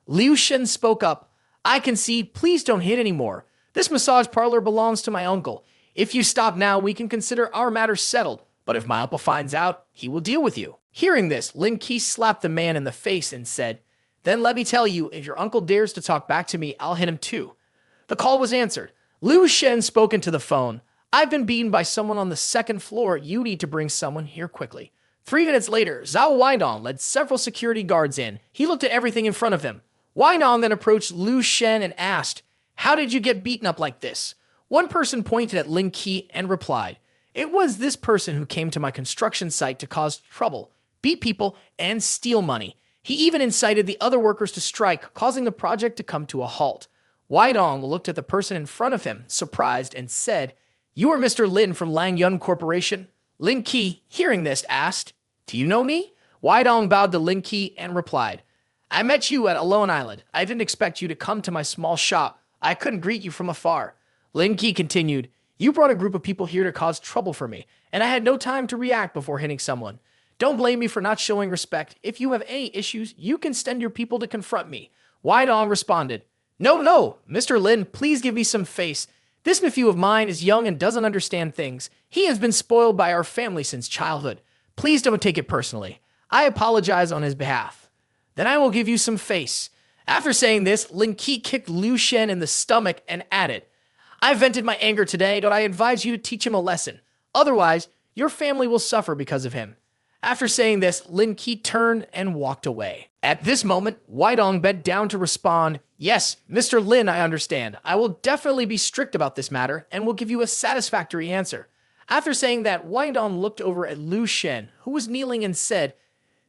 Liu Shen spoke up, "I concede, please don't hit anymore. This massage parlor belongs to my uncle. If you stop now, we can consider our matter settled. But if my uncle finds out, he will deal with you." Hearing this, Lin Ke slapped the man in the face and said, "Then let me tell you, if your uncle dares to talk back to me, I'll hit him too." The call was answered. Liu Shen spoke into the phone. "I've been beaten by someone on the second floor. You need to bring someone here quickly." 3 minutes later, Zhao Weidong led several security guards in. He looked at everything in front of him. Weidong then approached Liu Shen and asked, "How did you get beaten up like this?" One person pointed at Lin Ke and replied, "It was this person who came to my construction site to cause trouble, beat people, and steal money. He even incited the other workers to strike, causing the project to come to a halt." Weidong looked at the person in front of him, surprised, and said, "You are Mr. Lin from Lang Yun Corporation?" Lin Ke, hearing this, asked, "Do you know me?" Weidong bowed to Lin Ke and replied, "I met you at Alone Island. I didn't expect you to come to my small shop. I couldn't greet you from afar." Lin Ke continued, "You brought a group of people here to cause trouble for me, and I had no time to react before hitting someone. Don't blame me for not showing respect. If you have any issues, you can send your people to confront me." Weidong responded, No, Mr. Lin, please give me some face. This nephew of mine is young and doesn't understand things. He has been spoiled by our family since childhood. Please don't take it personally. I apologize on his behalf. Then I will give you some face." After saying this, Lin Ke kicked Liu Shen in the stomach and added, "I vented my anger today, but I advise you to teach him a lesson. Otherwise, your family will suffer because of him." After saying this, Lin Ke turned and walked away. At this moment, Weidong bent down to respond, "Yes, Mr. Lin, I understand. I will definitely be strict about this matter and will give you a satisfactory answer." After saying that, Weidong looked over at Liu Shen, who was kneeling, and said,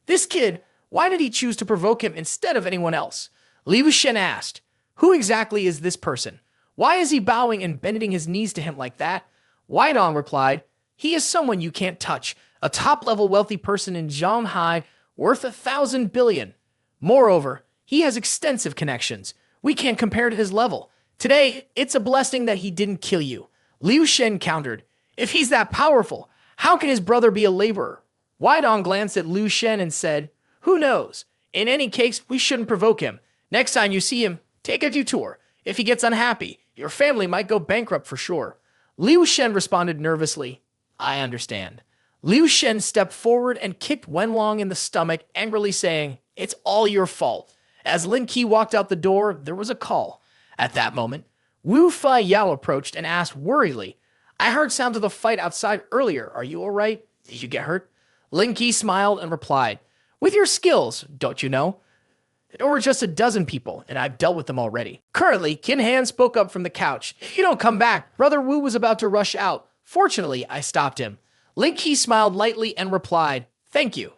"This kid, why did he choose to provoke him instead of anyone else?" Liu Shen asked, "Who exactly is this person? Why is he bowing and bending his knees to him like that?" Weidong replied, "He is someone you can't touch, a top-level wealthy person in Shanghai worth 1,000 billion. Moreover, he has extensive connections. We can't compare to his level. Today, it's a blessing that he didn't kill you." Liu Shen countered, "If he's that powerful, how can his brother be a laborer?" Weidong glanced at Liu Shen and said, "Who knows? In any case, we shouldn't provoke him. Next time you see him, take a detour. If he gets unhappy, your family might go bankrupt for sure." Liu Shen responded nervously, "I understand." Liu Shen stepped forward and kicked Wenlong in the stomach, angrily saying, "It's all your fault." As Lin Ke walked out the door, there was a call. At that moment, Wu Fei Yao approached and asked worriedly, "I heard sounds of the fight outside earlier. Are you all right? Did you get hurt?" Lin Ke smiled and replied, "With your skills, don't you know? There were just a dozen people, and I've dealt with them already." Currently, Qin Han spoke up from the couch. "If you don't come back, Brother Wu was about to rush out. Fortunately, I stopped him." Lin Ke smiled lightly and replied, "Thank you."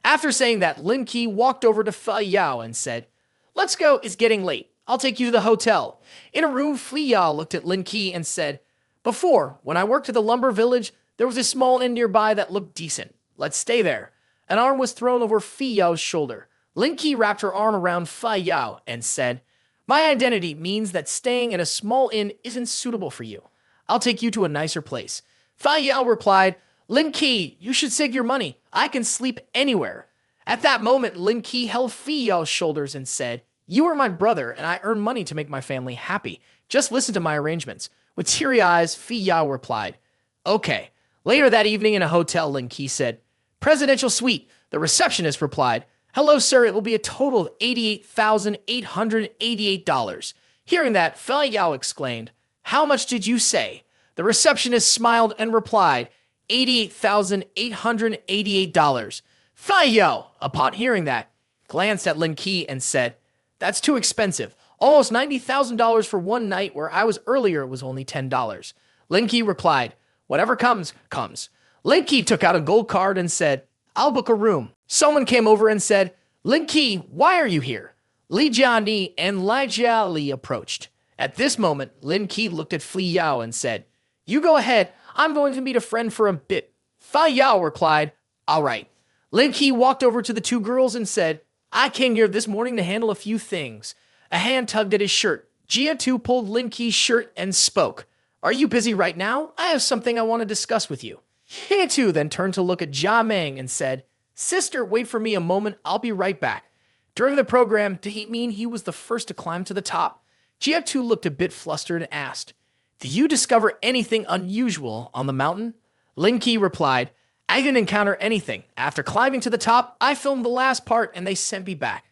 After saying that, Lin Ke walked over to Fei Yao and said, "Let's go, it's getting late. I'll take you to the hotel." In a room, Fei Yao looked at Lin Ke and said, "Before, when I worked at the lumber village, there was a small inn nearby that looked decent. Let's stay there." An arm was thrown over Fei Yao's shoulder. Lin Ke wrapped her arm around Fei Yao and said, "My identity means that staying in a small inn isn't suitable for you. I'll take you to a nicer place." Fei Yao replied, "Lin Ke, you should save your money. I can sleep anywhere." At that moment, Lin Ke held Fei Yao's shoulders and said, "You are my brother, and I earn money to make my family happy. Just listen to my arrangements." With teary eyes, Fei Yao replied, "Okay." Later that evening in a hotel, Lin Ke said, "Presidential suite." The receptionist replied, "Hello, sir. It will be a total of $88,888. Hearing that, Fei Yao exclaimed, "How much did you say?" The receptionist smiled and replied, $88,888. Fei Yao, upon hearing that, glanced at Lin Ke and said, "That's too expensive. Almost $90,000 for one night, where I was earlier was only $10. Lin Ke replied, "Whatever comes, comes." Lin Ke took out a gold card and said, "I'll book a room." Someone came over and said, "Lin Ke, why are you here?" Li Jiani and Lai Jiali approached. At this moment, Lin Ke looked at Fei Yao and said, "You go ahead. I'm going to meet a friend for a bit." Fei Yao replied, "All right." Lin Ke walked over to the two girls and said, "I came here this morning to handle a few things." A hand tugged at his shirt. Jia Tu pulled Lin Ke's shirt and spoke, "Are you busy right now? I have something I want to discuss with you." Jia Tu then turned to look at Jia Meng and said, "Sister, wait for me a moment. I'll be right back." During the program, did he mean he was the first to climb to the top? Jia Tu looked a bit flustered and asked, "Did you discover anything unusual on the mountain?" Lin Ke replied, "I didn't encounter anything. After climbing to the top, I filmed the last part and they sent me back."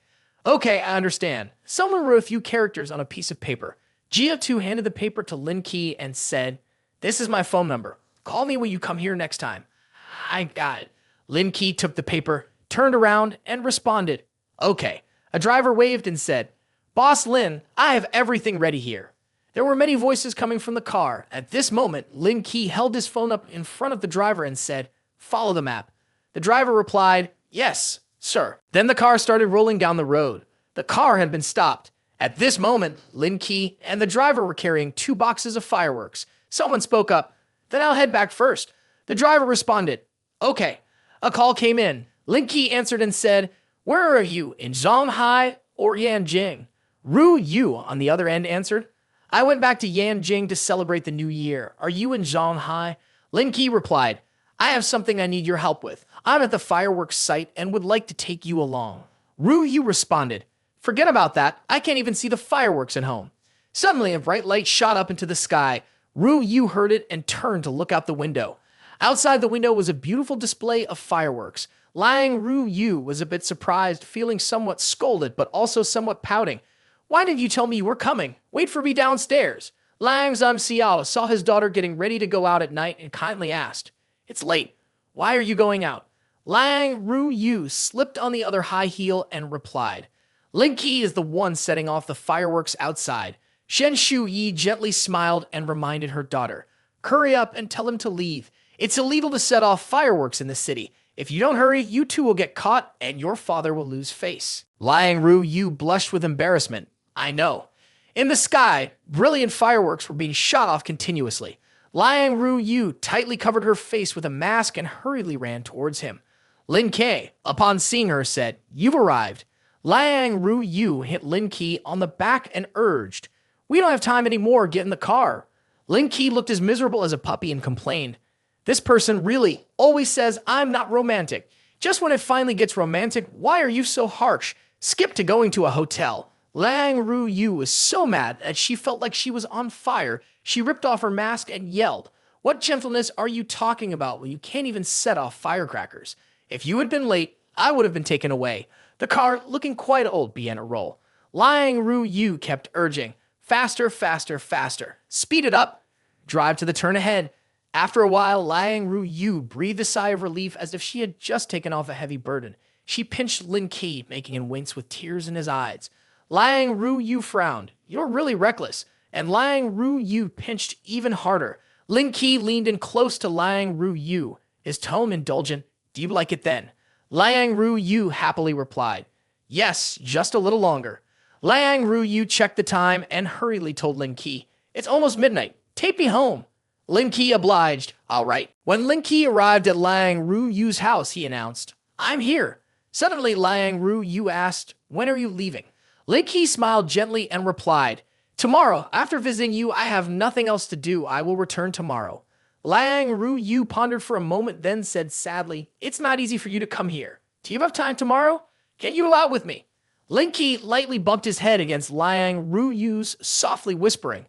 "Okay, I understand." Someone wrote a few characters on a piece of paper. Jia Tu handed the paper to Lin Ke and said, "This is my phone number. Call me when you come here next time." "I got it." Lin Ke took the paper, turned around, and responded, "Okay." A driver waved and said, "Boss Lin, I have everything ready here." There were many voices coming from the car. At this moment, Lin Ke held his phone up in front of the driver and said, "Follow the map." The driver replied, "Yes, sir." Then the car started rolling down the road. The car had been stopped. At this moment, Lin Ke and the driver were carrying 2 boxes of fireworks. Someone spoke up, "Then I'll head back first." The driver responded, "Okay." A call came in. Lin Ke answered and said, "Where are you, in Shanghai or Yanjing?" Ru Yu on the other end answered, "I went back to Yanjing to celebrate the new year. Are you in Shanghai?" Lin Ke replied, "I have something I need your help with. I'm at the fireworks site and would like to take you along." Ru Yu responded, "Forget about that. I can't even see the fireworks at home." Suddenly, a bright light shot up into the sky. Ru Yu heard it and turned to look out the window. Outside the window was a beautiful display of fireworks. Lying Ru Yu was a bit surprised, feeling somewhat scolded, but also somewhat pouting. "Why didn't you tell me you were coming? Wait for me downstairs." Lang Zam Xiao saw his daughter getting ready to go out at night and kindly asked, "It's late. Why are you going out?" Liang Ru slipped on the other high heel and replied, Lin Ke is the one setting off the fireworks outside. Shen Shu Yi gently smiled and reminded her daughter, hurry up and tell him to leave. It's illegal to set off fireworks in the city. If you don't hurry, you too will get caught and your father will lose face. Liang Ru blushed with embarrassment. I know. In the sky, brilliant fireworks were being shot off continuously. Liang Ru tightly covered her face with a mask and hurriedly ran towards him. Lin Ke, upon seeing her, said, You've arrived. Liang Ru hit Lin Ke on the back and urged, We don't have time anymore, get in the car. Lin Ke looked as miserable as a puppy and complained, This person really always says I'm not romantic. Just when it finally gets romantic, why are you so harsh? Skip to going to a hotel. Liang Ru was so mad that she felt like she was on fire. She ripped off her mask and yelled, What gentleness are you talking about when you can't even set off firecrackers? If you had been late, I would have been taken away. The car, looking quite old, began to roll. Liang Ru kept urging, Faster, faster, faster. Speed it up. Drive to the turn ahead. After a while, Liang Ru breathed a sigh of relief as if she had just taken off a heavy burden. She pinched Lin Ke, making him wince with tears in his eyes. Liang Ru frowned. You're really reckless. And Liang Ru pinched even harder. Lin Ke leaned in close to Liang Ru, his tone indulgent. Do you like it then? Liang Ru happily replied, Yes, just a little longer. Liang Ru checked the time and hurriedly told Lin Ke, It's almost midnight. Take me home. Lin Ke obliged. All right. When Lin Ke arrived at Liang Ru's house, he announced, I'm here. Suddenly, Liang Ru asked, When are you leaving? Lin Ke smiled gently and replied, Tomorrow, after visiting you, I have nothing else to do. I will return tomorrow. Liang Ru pondered for a moment, then said sadly, It's not easy for you to come here. Do you have time tomorrow? Can you go out with me? Lin Ke lightly bumped his head against Liang Ru's, softly whispering,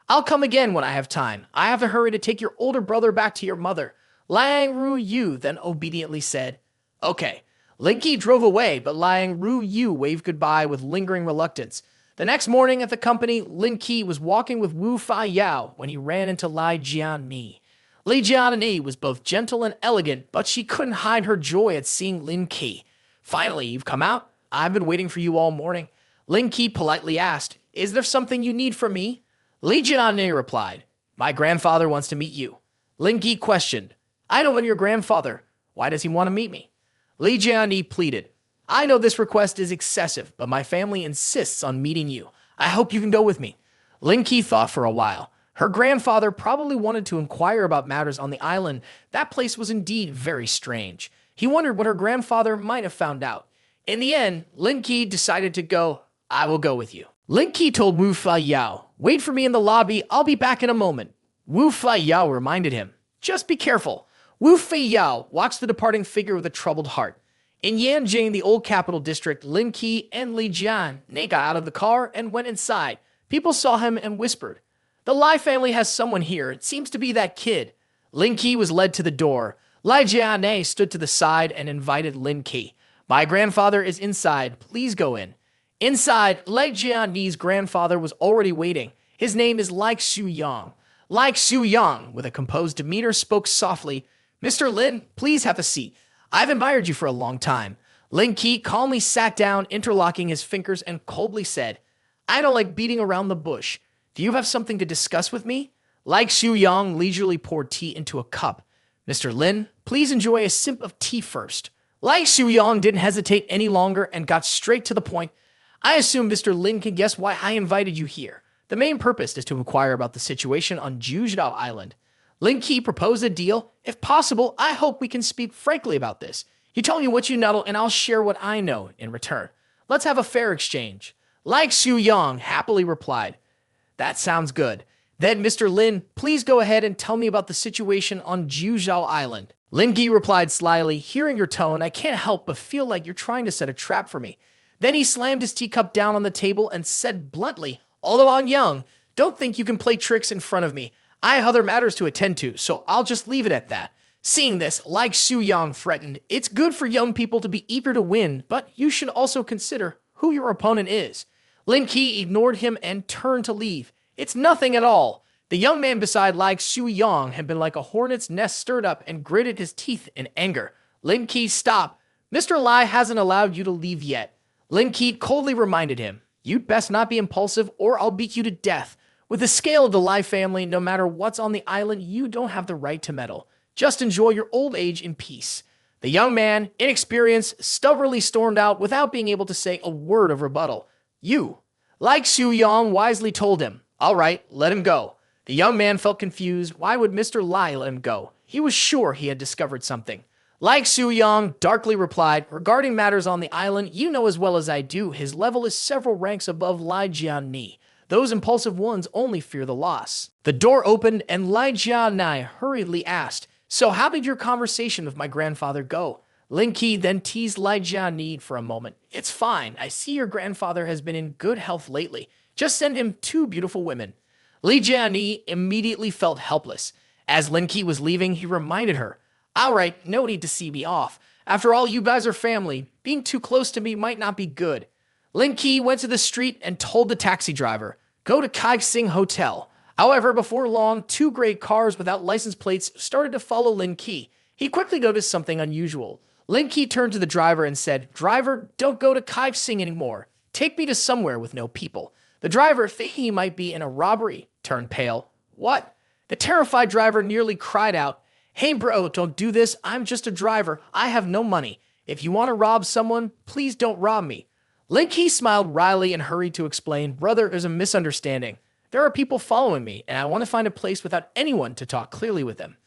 I'll come again when I have time. I have to hurry to take your older brother back to your mother. Liang Ru then obediently said, Okay. Lin Ke drove away, but Liang Ru waved goodbye with lingering reluctance. The next morning at the company, Lin Ke was walking with Wu Fei Yao when he ran into Li Jianmi. Li Jianmi was both gentle and elegant, but she couldn't hide her joy at seeing Lin Ke. Finally, you've come out? I've been waiting for you all morning. Lin Ke politely asked, Is there something you need from me? Li Jianmi replied, My grandfather wants to meet you. Lin Ke questioned, I know your grandfather. Why does he want to meet me? Li Jianmi pleaded, I know this request is excessive, but my family insists on meeting you. I hope you can go with me. Lin Ke thought for a while. Her grandfather probably wanted to inquire about matters on the island. That place was indeed very strange. He wondered what her grandfather might have found out. In the end, Lin Ke decided to go. I will go with you. Lin Ke told Wu Fei Yao, Wait for me in the lobby. I'll be back in a moment. Wu Fei Yao reminded him, Just be careful. Wu Fei Yao watched the departing figure with a troubled heart. In Yanjing, the old capital district, Lin Ke and Li Jianmi got out of the car and went inside. People saw him and whispered, The Lai family has someone here. It seems to be that kid. Lin Ke was led to the door. Li Jianmi stood to the side and invited Lin Ke. My grandfather is inside. Please go in. Inside, Li Jianmi's grandfather was already waiting. His name is Like Xu Yang. Like Xu Yang, with a composed demeanor, spoke softly, Mr. Lin, please have a seat. I've admired you for a long time. Lin Ke calmly sat down, interlocking his fingers, and coldly said, I don't like beating around the bush. Do you have something to discuss with me? Like Xu Yang leisurely poured tea into a cup. Mr. Lin, please enjoy a sip of tea first. Like Xu Yang didn't hesitate any longer and got straight to the point. I assume Mr. Lin can guess why I invited you here. The main purpose is to inquire about the situation on Showdown Island. Lin Ke proposed a deal. If possible, I hope we can speak frankly about this. You tell me what you know, and I'll share what I know in return. Let's have a fair exchange. Like Xu Yang happily replied, That sounds good. Then, Mr. Lin, please go ahead and tell me about the situation on Showdown Island. Lin Ke replied slyly, Hearing your tone, I can't help but feel like you're trying to set a trap for me. Then he slammed his teacup down on the table and said bluntly, Although I'm young, don't think you can play tricks in front of me. I have other matters to attend to, so I'll just leave it at that. Seeing this, Like Xu Yang threatened, It's good for young people to be eager to win, but you should also consider who your opponent is. Lin Ke ignored him and turned to leave. It's nothing at all. The young man beside Like Xu Yang had been like a hornet's nest stirred up and gritted his teeth in anger. Lin Ke, stop. Mr. Lai hasn't allowed you to leave yet. Lin Ke coldly reminded him, you'd best not be impulsive or I'll beat you to death. With the scale of the Lai family, no matter what's on the island, you don't have the right to meddle. Just enjoy your old age in peace. The young man, inexperienced, stubbornly stormed out without being able to say a word of rebuttal. You. Like Xu Yang wisely told him, all right, let him go. The young man felt confused. Why would Mr. Lai let him go? He was sure he had discovered something. Like Xu Yang darkly replied, regarding matters on the island, you know as well as I do, his level is several ranks above Lai Jianni. Those impulsive ones only fear the loss. The door opened and Lai Jianni hurriedly asked, so how did your conversation with my grandfather go? Lin Ke then teased Lai Jianni for a moment. It's fine. I see your grandfather has been in good health lately. Just send him 2 beautiful women. Li Jianni immediately felt helpless. As Lin Ke was leaving, he reminded her, all right, no need to see me off. After all, you guys are family. Being too close to me might not be good. Lin Ke went to the street and told the taxi driver, go to Kai Sing Hotel. However, before long, 2 gray cars without license plates started to follow Lin Ke. He quickly noticed something unusual. Lin Ke turned to the driver and said, driver, don't go to Kai Sing anymore. Take me to somewhere with no people. The driver, thinking he might be in a robbery, turned pale. What? The terrified driver nearly cried out, hey bro, don't do this. I'm just a driver. I have no money. If you want to rob someone, please don't rob me. Lin Ke smiled wryly and hurried to explain, brother, there's a misunderstanding. There are people following me, and I want to find a place without anyone to talk clearly with them.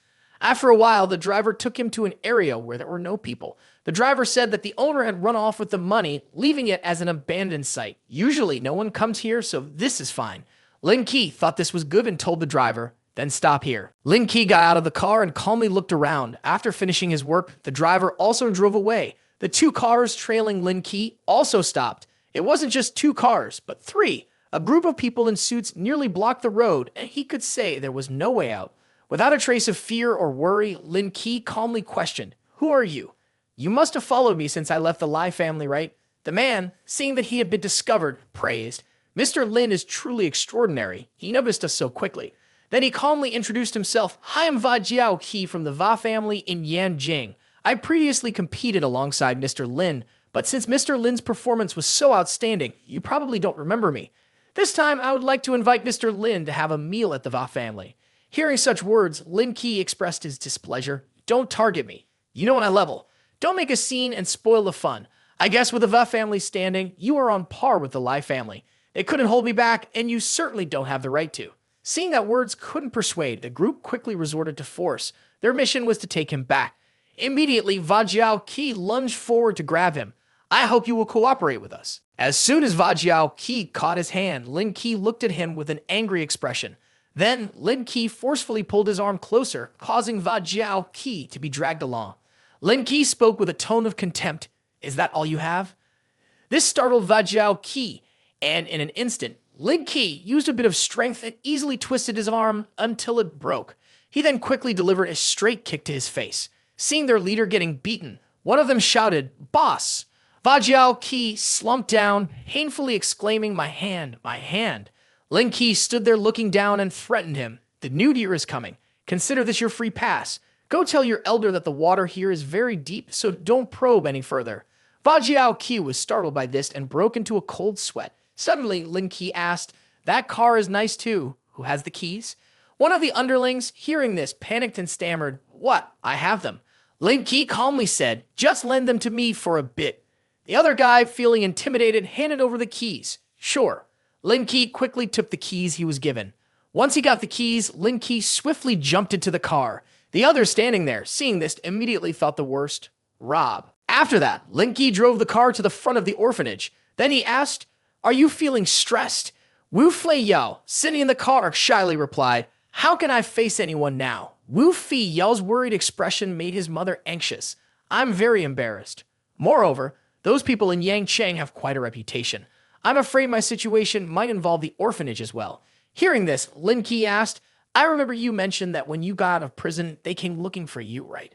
After a while, the driver took him to an area where there were no people. The driver said that the owner had run off with the money, leaving it as an abandoned site. Usually, no one comes here, so this is fine. Lin Ke thought this was good and told the driver, then stop here. Lin Ke got out of the car and calmly looked around. After finishing his work, the driver also drove away. The 2 cars trailing Lin Ke also stopped. It wasn't just 2 cars, but 3. A group of people in suits nearly blocked the road, and he could say there was no way out. Without a trace of fear or worry, Lin Ke calmly questioned, who are you? You must have followed me since I left the Lai family, right? The man, seeing that he had been discovered, praised, Mr. Lin is truly extraordinary. He noticed us so quickly. Then he calmly introduced himself. Hi, I'm Va Jiao Qi from the Va family in Yanjing. I previously competed alongside Mr. Lin, but since Mr. Lin's performance was so outstanding, you probably don't remember me. This time, I would like to invite Mr. Lin to have a meal at the Va family. Hearing such words, Lin Ke expressed his displeasure. Don't target me. You know what I level. Don't make a scene and spoil the fun. I guess with the Va family standing, you are on par with the Lai family. They couldn't hold me back, and you certainly don't have the right to. Seeing that words couldn't persuade, the group quickly resorted to force. Their mission was to take him back. Immediately, Va Jiao Qi lunged forward to grab him. I hope you will cooperate with us. As soon as Va Jiao Qi caught his hand, Lin Ke looked at him with an angry expression. Then, Lin Ke forcefully pulled his arm closer, causing Va Jiao Qi to be dragged along. Lin Ke spoke with a tone of contempt. Is that all you have? This startled Va Jiao Qi, and in an instant, Lin Ke used a bit of strength and easily twisted his arm until it broke. He then quickly delivered a straight kick to his face. Seeing their leader getting beaten, one of them shouted, Boss! Va Jiao Qi slumped down, painfully exclaiming, my hand, my hand. Lin Ke stood there looking down and threatened him. The new year is coming. Consider this your free pass. Go tell your elder that the water here is very deep, so don't probe any further. Va Jiao Qi was startled by this and broke into a cold sweat. Suddenly, Lin Ke asked, that car is nice too. Who has the keys? One of the underlings, hearing this, panicked and stammered, what? I have them. Lin Ke calmly said, just lend them to me for a bit. The other guy, feeling intimidated, handed over the keys. Sure. Lin Ke quickly took the keys he was given. Once he got the keys, Lin Ke swiftly jumped into the car. The others standing there, seeing this, immediately thought the worst. Rob. After that, Lin Ke drove the car to the front of the orphanage. Then he asked, are you feeling stressed? Wu Fei Yao, sitting in the car, shyly replied, how can I face anyone now? Wu Fei Yao's worried expression made his mother anxious. I'm very embarrassed. Moreover, those people in Yangcheng have quite a reputation. I'm afraid my situation might involve the orphanage as well. Hearing this, Lin Ke asked, I remember you mentioned that when you got out of prison, they came looking for you, right?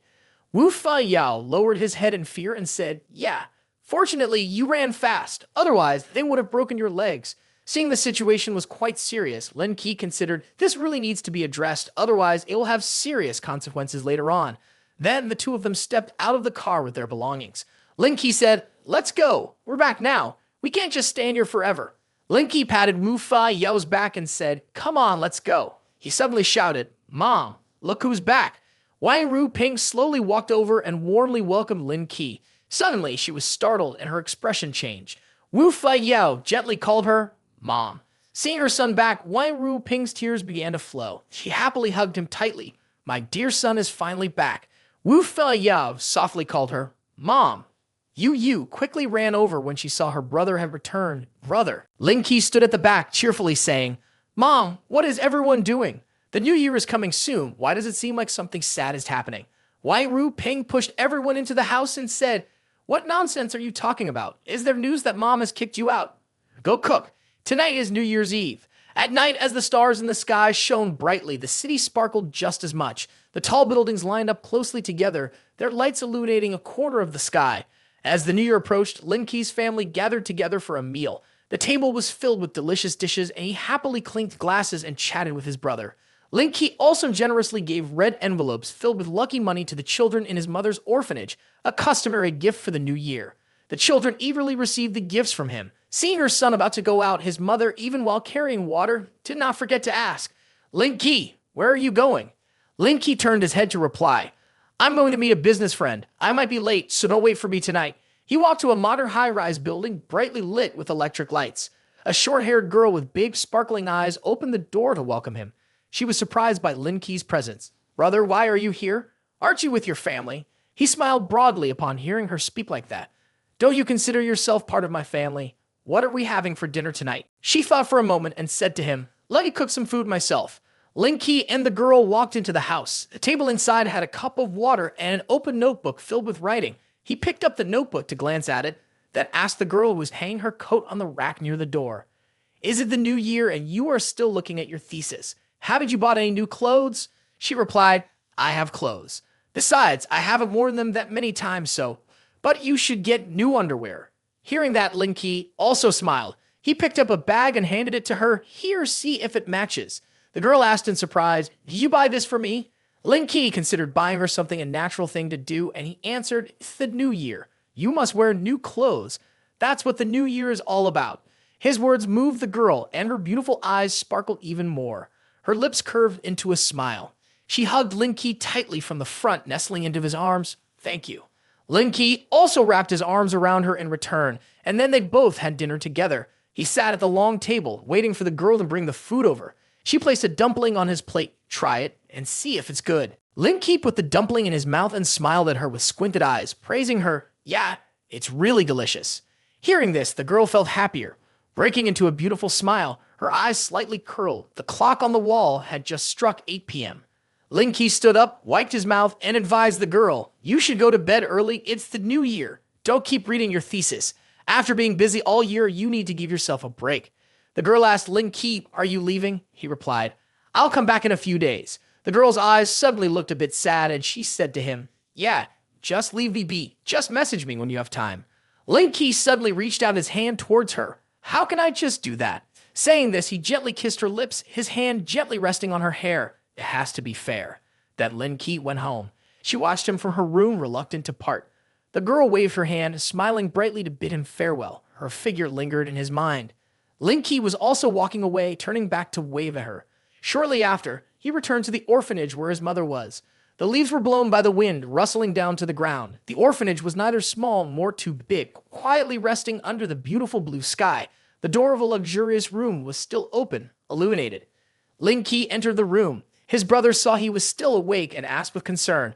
Wu Fei Yao lowered his head in fear and said, yeah. Fortunately, you ran fast. Otherwise, they would have broken your legs. Seeing the situation was quite serious, Lin Ke considered this really needs to be addressed, otherwise it will have serious consequences later on. Then the two of them stepped out of the car with their belongings. Lin Ke said, "Let's go. We're back now. We can't just stand here forever." Lin Ke patted Wu Feiyao's back and said, "Come on, let's go." He suddenly shouted, "Mom, look who's back." Wang Ruping slowly walked over and warmly welcomed Lin Ke. Suddenly, she was startled and her expression changed. Wu Feiyao gently called her Mom. Seeing her son back, Wang Ruping's tears began to flow. She happily hugged him tightly. "My dear son is finally back." Wu Feiyao softly called her Mom. Yu quickly ran over when she saw her brother had returned. "Brother." Lin Ke stood at the back, cheerfully saying, "Mom, what is everyone doing? The new year is coming soon. Why does it seem like something sad is happening?" Wang Ruping pushed everyone into the house and said, "What nonsense are you talking about? Is there news that Mom has kicked you out? Go cook. Tonight is New Year's Eve." At night, as the stars in the sky shone brightly, the city sparkled just as much. The tall buildings lined up closely together, their lights illuminating a quarter of the sky. As the new year approached, Lin Ke's family gathered together for a meal. The table was filled with delicious dishes, and he happily clinked glasses and chatted with his brother. Lin Ke also generously gave red envelopes filled with lucky money to the children in his mother's orphanage, a customary gift for the new year. The children eagerly received the gifts from him. Seeing her son about to go out, his mother, even while carrying water, did not forget to ask, "Lin Ke, where are you going?" Lin Ke turned his head to reply, "I'm going to meet a business friend. I might be late, so don't wait for me tonight." He walked to a modern high-rise building brightly lit with electric lights. A short-haired girl with big, sparkling eyes opened the door to welcome him. She was surprised by Lin Ke's presence. "Brother, why are you here? Aren't you with your family?" He smiled broadly upon hearing her speak like that. "Don't you consider yourself part of my family? What are we having for dinner tonight?" She thought for a moment and said to him, "Let me cook some food myself." Lin Ke and the girl walked into the house. The table inside had a cup of water and an open notebook filled with writing. He picked up the notebook to glance at it, then asked the girl who was hanging her coat on the rack near the door, "Is it the new year and you are still looking at your thesis? Haven't you bought any new clothes?" She replied, "I have clothes. Besides, I haven't worn them that many times, but you should get new underwear." Hearing that, Lin Ke also smiled. He picked up a bag and handed it to her. "Here, see if it matches." The girl asked in surprise, "Did you buy this for me?" Lin Ke considered buying her something a natural thing to do, and he answered, "It's the new year. You must wear new clothes. That's what the new year is all about." His words moved the girl, and her beautiful eyes sparkled even more. Her lips curved into a smile. She hugged Lin Ke tightly from the front, nestling into his arms. "Thank you." Lin Ke also wrapped his arms around her in return, and then they both had dinner together. He sat at the long table, waiting for the girl to bring the food over. She placed a dumpling on his plate. "Try it and see if it's good." Lin Ke put the dumpling in his mouth and smiled at her with squinted eyes, praising her. "Yeah, it's really delicious." Hearing this, the girl felt happier. Breaking into a beautiful smile, her eyes slightly curled. The clock on the wall had just struck 8 p.m. Lin Ke stood up, wiped his mouth, and advised the girl, "You should go to bed early. It's the new year. Don't keep reading your thesis. After being busy all year, you need to give yourself a break." The girl asked Lin Ke, "Are you leaving?" He replied, "I'll come back in a few days." The girl's eyes suddenly looked a bit sad, and she said to him, "Yeah, just leave me be. Just message me when you have time." Lin Ke suddenly reached out his hand towards her. "How can I just do that?" Saying this, he gently kissed her lips, his hand gently resting on her hair. It has to be fair. Then Lin Ke went home. She watched him from her room, reluctant to part. The girl waved her hand, smiling brightly to bid him farewell. Her figure lingered in his mind. Lin Ke was also walking away, turning back to wave at her. Shortly after, he returned to the orphanage where his mother was. The leaves were blown by the wind, rustling down to the ground. The orphanage was neither small nor too big, quietly resting under the beautiful blue sky. The door of a luxurious room was still open, illuminated. Lin Ke entered the room. His brother saw he was still awake and asked with concern,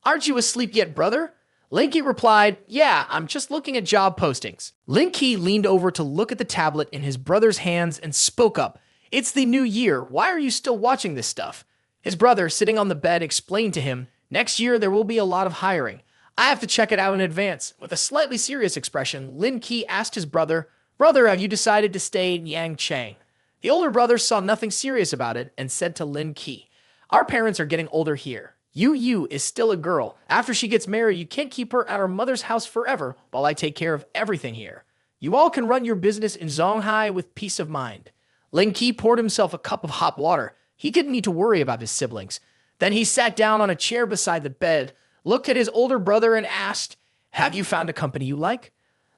"Aren't you asleep yet, brother?" Lin Ke replied, "Yeah, I'm just looking at job postings." Lin Ke leaned over to look at the tablet in his brother's hands and spoke up, "It's the new year. Why are you still watching this stuff?" His brother, sitting on the bed, explained to him, "Next year there will be a lot of hiring. I have to check it out in advance." With a slightly serious expression, Lin Ke asked his brother, "Brother, have you decided to stay in Yangchang?" The older brother saw nothing serious about it and said to Lin Ke, "Our parents are getting older here. Yu is still a girl. After she gets married, you can't keep her at our mother's house forever while I take care of everything here. You all can run your business in Zonghai with peace of mind." Lin Ke poured himself a cup of hot water. He didn't need to worry about his siblings. Then he sat down on a chair beside the bed. looked at his older brother and asked, "Have you found a company you like?"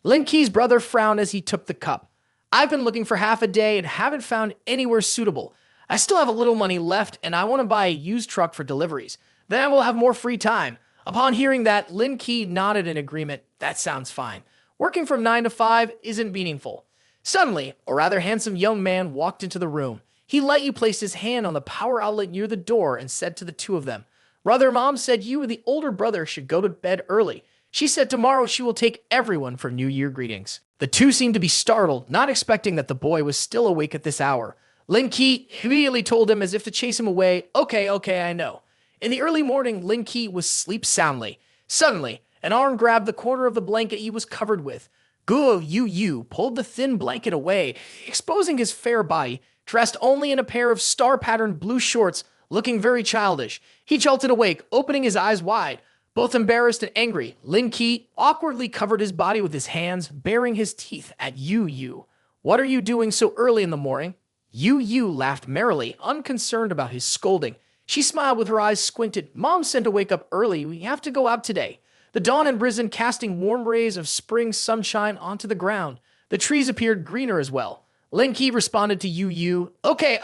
Lin Ke's brother frowned as he took the cup. "I've been looking for half a day and haven't found anywhere suitable. I still have a little money left and I want to buy a used truck for deliveries. Then I will have more free time." Upon hearing that, Lin Ke nodded in agreement. That sounds fine. Working from 9 to 5 isn't meaningful. Suddenly, a rather handsome young man walked into the room. He lightly placed his hand on the power outlet near the door and said to the two of them, "Brother, Mom said you and the older brother should go to bed early. She said tomorrow she will take everyone for New Year greetings." The two seemed to be startled, not expecting that the boy was still awake at this hour. Lin Ke immediately told him as if to chase him away, Okay, I know." In the early morning, Lin Ke was asleep soundly. Suddenly, an arm grabbed the corner of the blanket he was covered with. Guo Yu pulled the thin blanket away, exposing his fair body, dressed only in a pair of star-patterned blue shorts, looking very childish. He jolted awake, opening his eyes wide. Both embarrassed and angry, Lin Ke awkwardly covered his body with his hands, baring his teeth at Yu. "What are you doing so early in the morning?" Yu laughed merrily, unconcerned about his scolding. She smiled with her eyes squinted. "Mom sent to wake up early. We have to go out today." The dawn had risen, casting warm rays of spring sunshine onto the ground. The trees appeared greener as well. Lin Ke responded to Yu, Okay,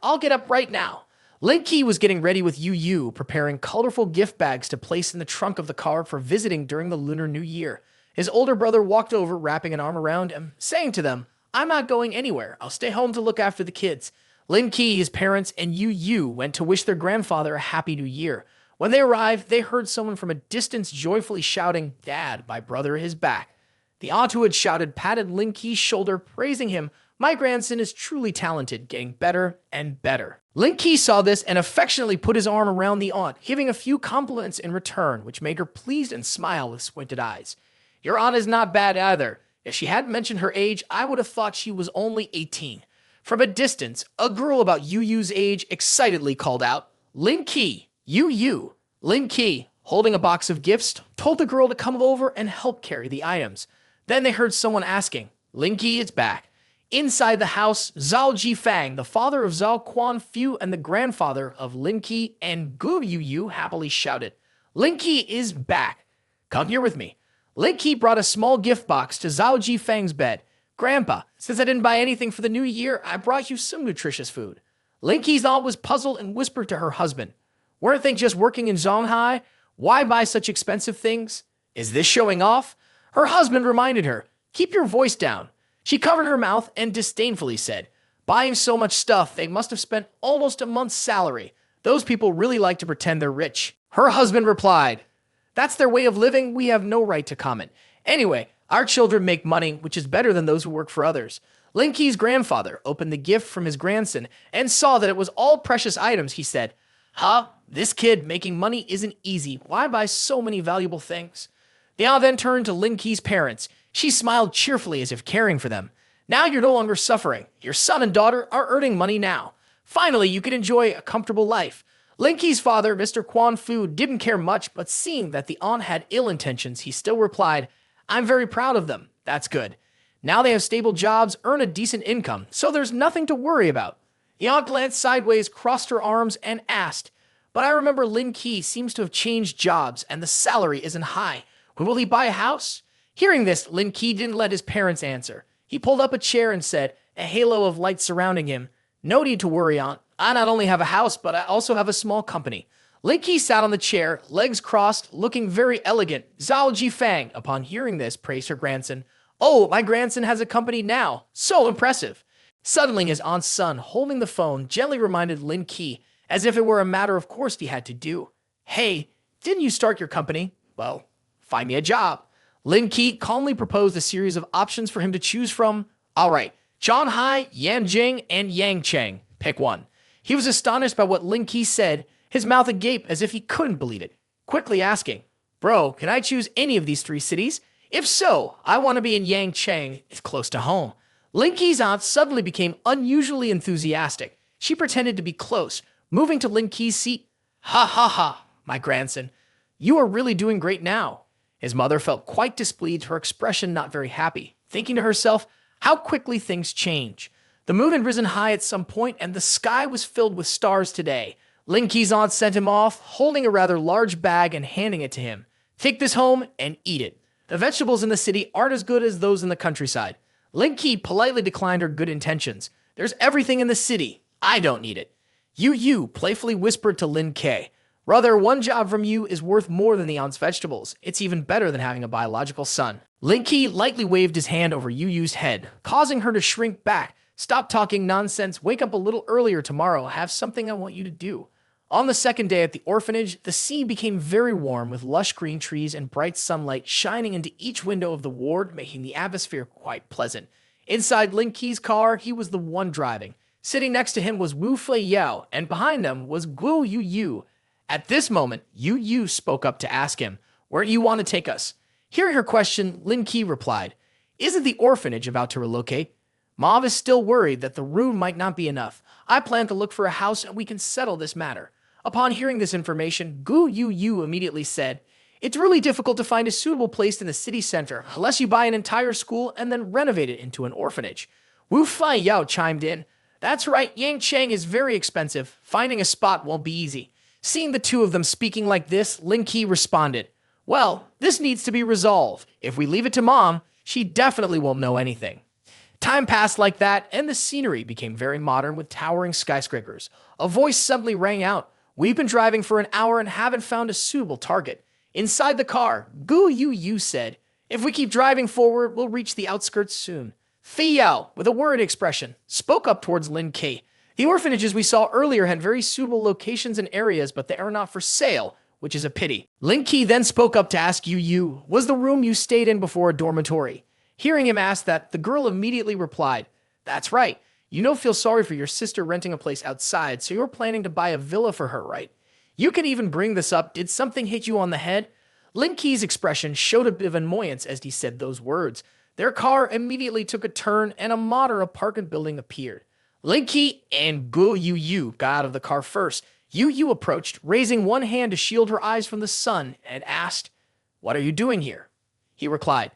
I'll get up right now." Lin Ke was getting ready with Yu, preparing colorful gift bags to place in the trunk of the car for visiting during the Lunar New Year. His older brother walked over, wrapping an arm around him, saying to them, "I'm not going anywhere. I'll stay home to look after the kids." Lin Ke, his parents, and Yu went to wish their grandfather a happy new year. When they arrived, they heard someone from a distance joyfully shouting, "Dad, my brother is back." The aunt who had shouted patted Lin Ke's shoulder, praising him. "My grandson is truly talented, getting better and better." Lin Ke saw this and affectionately put his arm around the aunt, giving a few compliments in return, which made her pleased and smile with squinted eyes. "Your aunt is not bad either. If she hadn't mentioned her age, I would have thought she was only 18. From a distance, a girl about Yu's age excitedly called out, "Lin Ke, Yu." Lin Ke, holding a box of gifts, told the girl to come over and help carry the items. Then they heard someone asking, "Lin Ke is back." Inside the house, Zhao Jifang, the father of Zhao Quanfu and the grandfather of Lin Ke and Gu Yu happily shouted, "Lin Ke is back. Come here with me." Lin Ke brought a small gift box to Zhao Jifang's bed. "Grandpa, since I didn't buy anything for the new year, I brought you some nutritious food." Lin Ke's aunt was puzzled and whispered to her husband, "Weren't they just working in Shanghai? Why buy such expensive things? Is this showing off?" Her husband reminded her, "Keep your voice down." She covered her mouth and disdainfully said, "Buying so much stuff, they must have spent almost a month's salary. Those people really like to pretend they're rich." Her husband replied, "That's their way of living. We have no right to comment. Anyway, our children make money, which is better than those who work for others." Lin Ke's grandfather opened the gift from his grandson and saw that it was all precious items. He said, "Huh? This kid making money isn't easy. Why buy so many valuable things?" The aunt then turned to Lin Ke's parents. She smiled cheerfully as if caring for them. "Now you're no longer suffering. Your son and daughter are earning money now. Finally, you can enjoy a comfortable life." Lin Ke's father, Mr. Quanfu, didn't care much, but seeing that the aunt had ill intentions, he still replied, "I'm very proud of them. That's good. Now they have stable jobs, earn a decent income, so there's nothing to worry about." The aunt glanced sideways, crossed her arms, and asked, "But I remember Lin Ke seems to have changed jobs, and the salary isn't high. When will he buy a house?" Hearing this, Lin Ke didn't let his parents answer. He pulled up a chair and said, a halo of light surrounding him, "No need to worry, aunt. I not only have a house, but I also have a small company." Lin Ke sat on the chair, legs crossed, looking very elegant. Zhao Jifang, upon hearing this, praised her grandson. "Oh, my grandson has a company now. So impressive." Suddenly, his aunt's son, holding the phone, gently reminded Lin Ke, as if it were a matter of course he had to do, "Hey, didn't you start your company? Well, find me a job." Lin Ke calmly proposed a series of options for him to choose from. "All right, Zhanghai, Yanjing, and Yangcheng. Pick one." He was astonished by what Lin Ke said, his mouth agape as if he couldn't believe it, quickly asking, "Bro, can I choose any of these 3 cities? If so, I want to be in Yangcheng. It's close to home." Lin Ke's aunt suddenly became unusually enthusiastic. She pretended to be close, moving to Lin Ke's seat. Ha, my grandson. You are really doing great now." His mother felt quite displeased, her expression not very happy, thinking to herself, how quickly things change. The moon had risen high at some point, and the sky was filled with stars today. Lin Ke's aunt sent him off, holding a rather large bag and handing it to him. Take this home and eat it. The vegetables in the city aren't as good as those in the countryside. Lin Ke politely declined her good intentions. There's everything in the city. I don't need it. Yu playfully whispered to Lin Ke. Brother, one job from you is worth more than the aunt's vegetables. It's even better than having a biological son. Lin Ke lightly waved his hand over Yu's head, causing her to shrink back. Stop talking nonsense, wake up a little earlier tomorrow, have something I want you to do. On the second day at the orphanage, the scene became very warm with lush green trees and bright sunlight shining into each window of the ward, making the atmosphere quite pleasant. Inside Lin Ke's car, he was the one driving. Sitting next to him was Wu Fei Yao, and behind them was Guo Yu. At this moment, Yu spoke up to ask him, "Where do you want to take us?" Hearing her question, Lin Ke replied, "Isn't the orphanage about to relocate? Mom is still worried that the room might not be enough. I plan to look for a house and we can settle this matter." Upon hearing this information, Gu Yu immediately said, "It's really difficult to find a suitable place in the city center unless you buy an entire school and then renovate it into an orphanage." Wu Fei Yao chimed in, "That's right, Yangchang is very expensive. Finding a spot won't be easy." Seeing the two of them speaking like this, Lin Ke responded, "Well, this needs to be resolved. If we leave it to Mom, she definitely won't know anything." Time passed like that, and the scenery became very modern with towering skyscrapers. A voice suddenly rang out. "We've been driving for an hour and haven't found a suitable target." Inside the car, Gu Yu said, "If we keep driving forward, we'll reach the outskirts soon." Fei Yao, with a worried expression, spoke up towards Lin Ke. "The orphanages we saw earlier had very suitable locations and areas, but they are not for sale, which is a pity." Lin Ke then spoke up to ask Yu, "Was the room you stayed in before a dormitory?" Hearing him ask that, the girl immediately replied, "That's right. You feel sorry for your sister renting a place outside, so you're planning to buy a villa for her, right? You can even bring this up. Did something hit you on the head?" Lin Ke's expression showed a bit of annoyance as he said those words. Their car immediately took a turn and a modern apartment building appeared. Lin Ke and Gu Yu got out of the car first. Yu approached, raising one hand to shield her eyes from the sun, and asked, "What are you doing here?" He replied,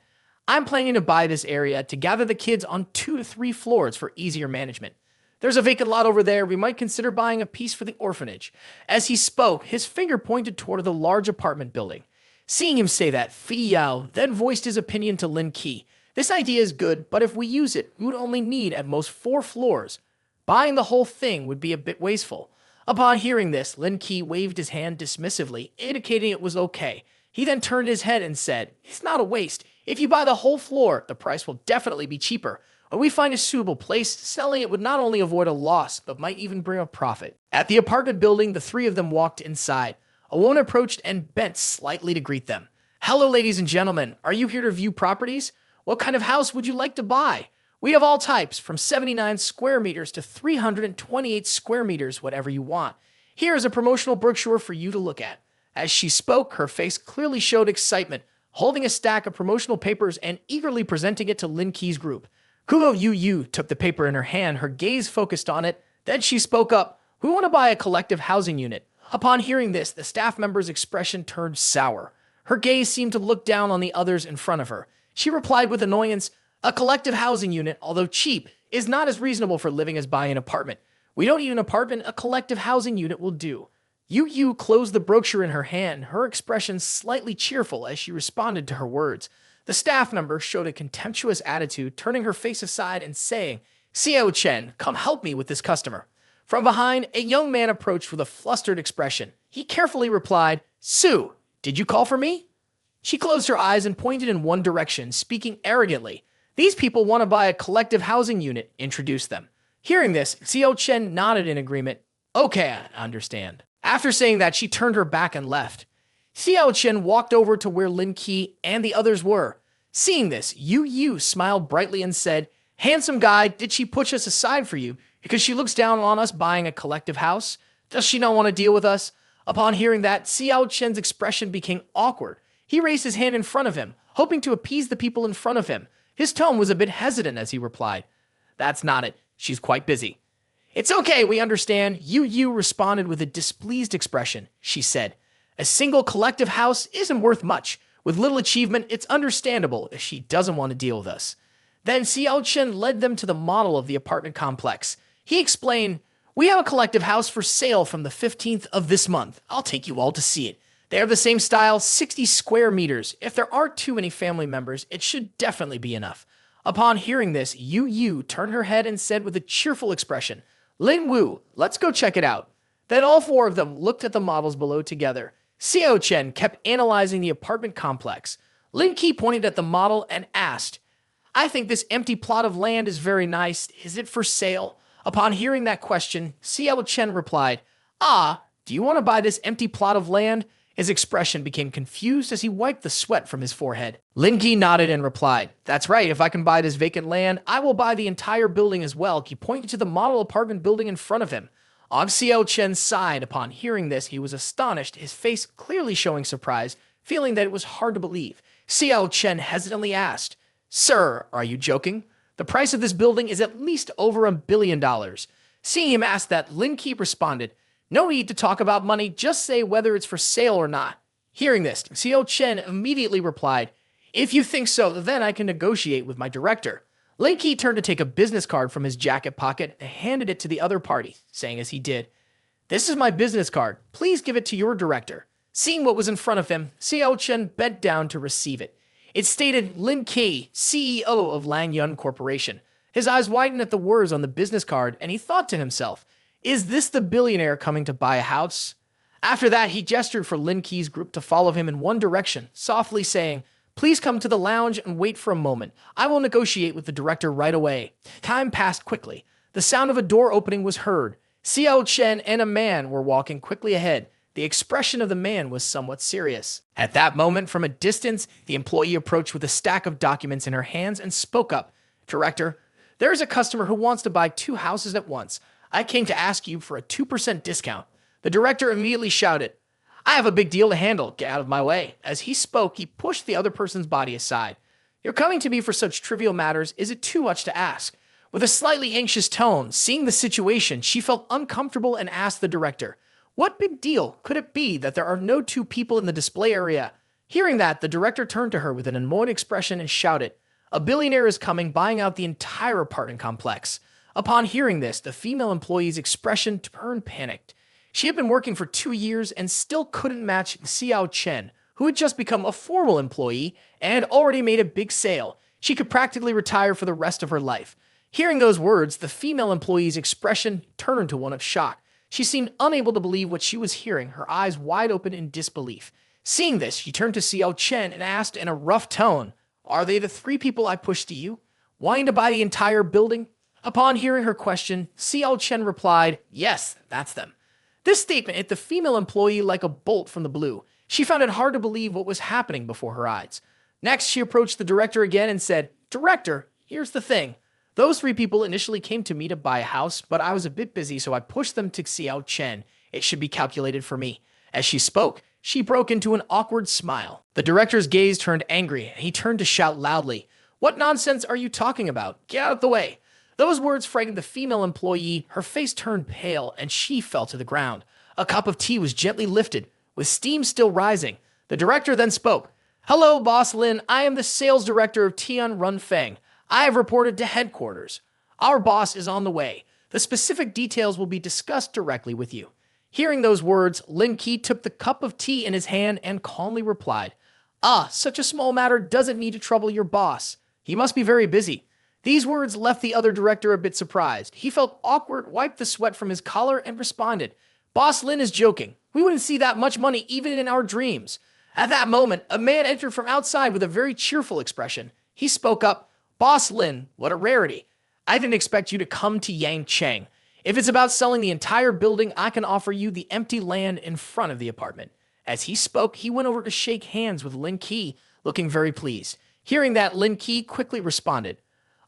"I'm planning to buy this area to gather the kids on 2 to 3 floors for easier management. There's a vacant lot over there. We might consider buying a piece for the orphanage." As he spoke, his finger pointed toward the large apartment building. Seeing him say that, Fei Yao then voiced his opinion to Lin Ke. "This idea is good, but if we use it, we would only need at most 4 floors. Buying the whole thing would be a bit wasteful." Upon hearing this, Lin Ke waved his hand dismissively, indicating it was okay. He then turned his head and said, "It's not a waste. If you buy the whole floor, the price will definitely be cheaper. When we find a suitable place, selling it would not only avoid a loss, but might even bring a profit." At the apartment building, the three of them walked inside. A woman approached and bent slightly to greet them. "Hello, ladies and gentlemen. Are you here to view properties? What kind of house would you like to buy? We have all types, from 79 square meters to 328 square meters, whatever you want. Here is a promotional brochure for you to look at." As she spoke, her face clearly showed excitement, holding a stack of promotional papers and eagerly presenting it to Lin Ke's group. Kugo Yu took the paper in her hand, her gaze focused on it. Then she spoke up, "We want to buy a collective housing unit." Upon hearing this, the staff member's expression turned sour. Her gaze seemed to look down on the others in front of her. She replied with annoyance, "A collective housing unit, although cheap, is not as reasonable for living as buying an apartment. We don't need an apartment, a collective housing unit will do." Yu closed the brochure in her hand, her expression slightly cheerful as she responded to her words. The staff member showed a contemptuous attitude, turning her face aside and saying, "Xiao Chen, come help me with this customer." From behind, a young man approached with a flustered expression. He carefully replied, "Sue, did you call for me?" She closed her eyes and pointed in one direction, speaking arrogantly. "These people want to buy a collective housing unit," introduced them. Hearing this, Xiao Chen nodded in agreement. "Okay, I understand." After saying that, she turned her back and left. Xiao Chen walked over to where Lin Ke and the others were. Seeing this, Yu smiled brightly and said, "Handsome guy, did she push us aside for you because she looks down on us buying a collective house? Does she not want to deal with us?" Upon hearing that, Xiao Chen's expression became awkward. He raised his hand in front of him, hoping to appease the people in front of him. His tone was a bit hesitant as he replied, "That's not it. She's quite busy." "It's okay, we understand." Yu responded with a displeased expression. She said, "A single collective house isn't worth much. With little achievement, it's understandable if she doesn't want to deal with us." Then Xiao Chen led them to the model of the apartment complex. He explained, We have a collective house for sale from the 15th of this month. I'll take you all to see it. They are the same style, 60 square meters. If there aren't too many family members, it should definitely be enough. Upon hearing this, Yu turned her head and said with a cheerful expression, Lin Wu, let's go check it out. Then all four of them looked at the models below together. Xiao Chen kept analyzing the apartment complex. Lin Ke pointed at the model and asked, I think this empty plot of land is very nice. Is it for sale? Upon hearing that question, Xiao Chen replied, do you want to buy this empty plot of land? His expression became confused as he wiped the sweat from his forehead. Lin Ke nodded and replied, That's right, if I can buy this vacant land, I will buy the entire building as well. He pointed to the model apartment building in front of him. On Xiao Chen's side, upon hearing this, he was astonished, his face clearly showing surprise, feeling that it was hard to believe. Xiao Chen hesitantly asked, Sir, are you joking? The price of this building is at least over $1 billion. Seeing him ask that, Lin Ke responded, No need to talk about money, just say whether it's for sale or not. Hearing this, Xiao Chen immediately replied, If you think so, then I can negotiate with my director. Lin Ke turned to take a business card from his jacket pocket and handed it to the other party, saying as he did, This is my business card. Please give it to your director. Seeing what was in front of him, Xiao Chen bent down to receive it. It stated Lin Ke, CEO of Lang Yun Corporation. His eyes widened at the words on the business card, and he thought to himself, Is this the billionaire coming to buy a house? After that, he gestured for Lin Ke's group to follow him in one direction, softly saying, Please come to the lounge and wait for a moment. I will negotiate with the director right away. Time passed quickly. The sound of a door opening was heard. Xiao Chen and a man were walking quickly ahead. The expression of the man was somewhat serious. At that moment, from a distance, the employee approached with a stack of documents in her hands and spoke up. Director, there is a customer who wants to buy 2 houses at once. I came to ask you for a 2% discount. The director immediately shouted, I have a big deal to handle. Get out of my way. As he spoke, he pushed the other person's body aside. You're coming to me for such trivial matters. Is it too much to ask? With a slightly anxious tone, seeing the situation, she felt uncomfortable and asked the director, What big deal could it be that there are no 2 people in the display area? Hearing that, the director turned to her with an annoyed expression and shouted, A billionaire is coming, buying out the entire apartment complex. Upon hearing this, the female employee's expression turned panicked. She had been working for 2 years and still couldn't match Xiao Chen, who had just become a formal employee and had already made a big sale. She could practically retire for the rest of her life. Hearing those words, the female employee's expression turned to one of shock. She seemed unable to believe what she was hearing, her eyes wide open in disbelief. Seeing this, she turned to Xiao Chen and asked in a rough tone, Are they the 3 people I pushed to you? Wanting to buy the entire building? Upon hearing her question, Xiao Chen replied, Yes, that's them. This statement hit the female employee like a bolt from the blue. She found it hard to believe what was happening before her eyes. Next, she approached the director again and said, Director, here's the thing. Those 3 people initially came to me to buy a house, but I was a bit busy, so I pushed them to Xiao Chen. It should be calculated for me. As she spoke, she broke into an awkward smile. The director's gaze turned angry, and he turned to shout loudly, What nonsense are you talking about? Get out of the way. Those words frightened the female employee. Her face turned pale, and she fell to the ground. A cup of tea was gently lifted, with steam still rising. The director then spoke. Hello, Boss Lin. I am the sales director of Tian Runfeng. I have reported to headquarters. Our boss is on the way. The specific details will be discussed directly with you. Hearing those words, Lin Ke took the cup of tea in his hand and calmly replied, Such a small matter doesn't need to trouble your boss. He must be very busy. These words left the other director a bit surprised. He felt awkward, wiped the sweat from his collar, and responded, Boss Lin is joking. We wouldn't see that much money even in our dreams. At that moment, a man entered from outside with a very cheerful expression. He spoke up, Boss Lin, what a rarity. I didn't expect you to come to Yangcheng. If it's about selling the entire building, I can offer you the empty land in front of the apartment. As he spoke, he went over to shake hands with Lin Ke, looking very pleased. Hearing that, Lin Ke quickly responded,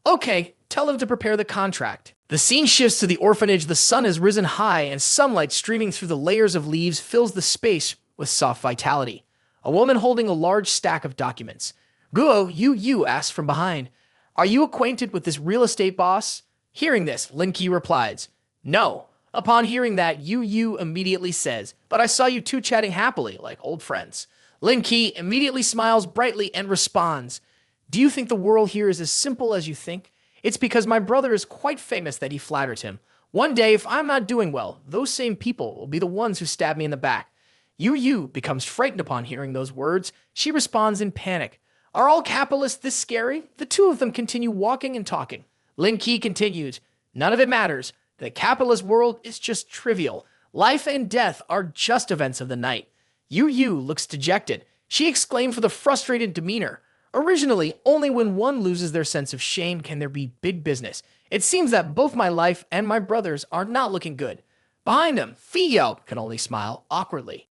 Okay, tell him to prepare the contract. The scene shifts to the orphanage. The sun has risen high, and sunlight streaming through the layers of leaves fills the space with soft vitality. A woman holding a large stack of documents. Guo, you asked from behind. Are you acquainted with this real estate boss? Hearing this, Lin Ke replies, No. Upon hearing that, Yu immediately says, But I saw you 2 chatting happily, like old friends. Lin Ke immediately smiles brightly and responds, Do you think the world here is as simple as you think? It's because my brother is quite famous that he flatters him. One day, if I'm not doing well, those same people will be the ones who stab me in the back. Yu becomes frightened upon hearing those words. She responds in panic. Are all capitalists this scary? The two of them continue walking and talking. Lin Ke continues, none of it matters. The capitalist world is just trivial. Life and death are just events of the night. Yu looks dejected. She exclaimed with a frustrated demeanor. Originally, only when one loses their sense of shame can there be big business. It seems that both my life and my brother's are not looking good. Behind him, Fio can only smile awkwardly.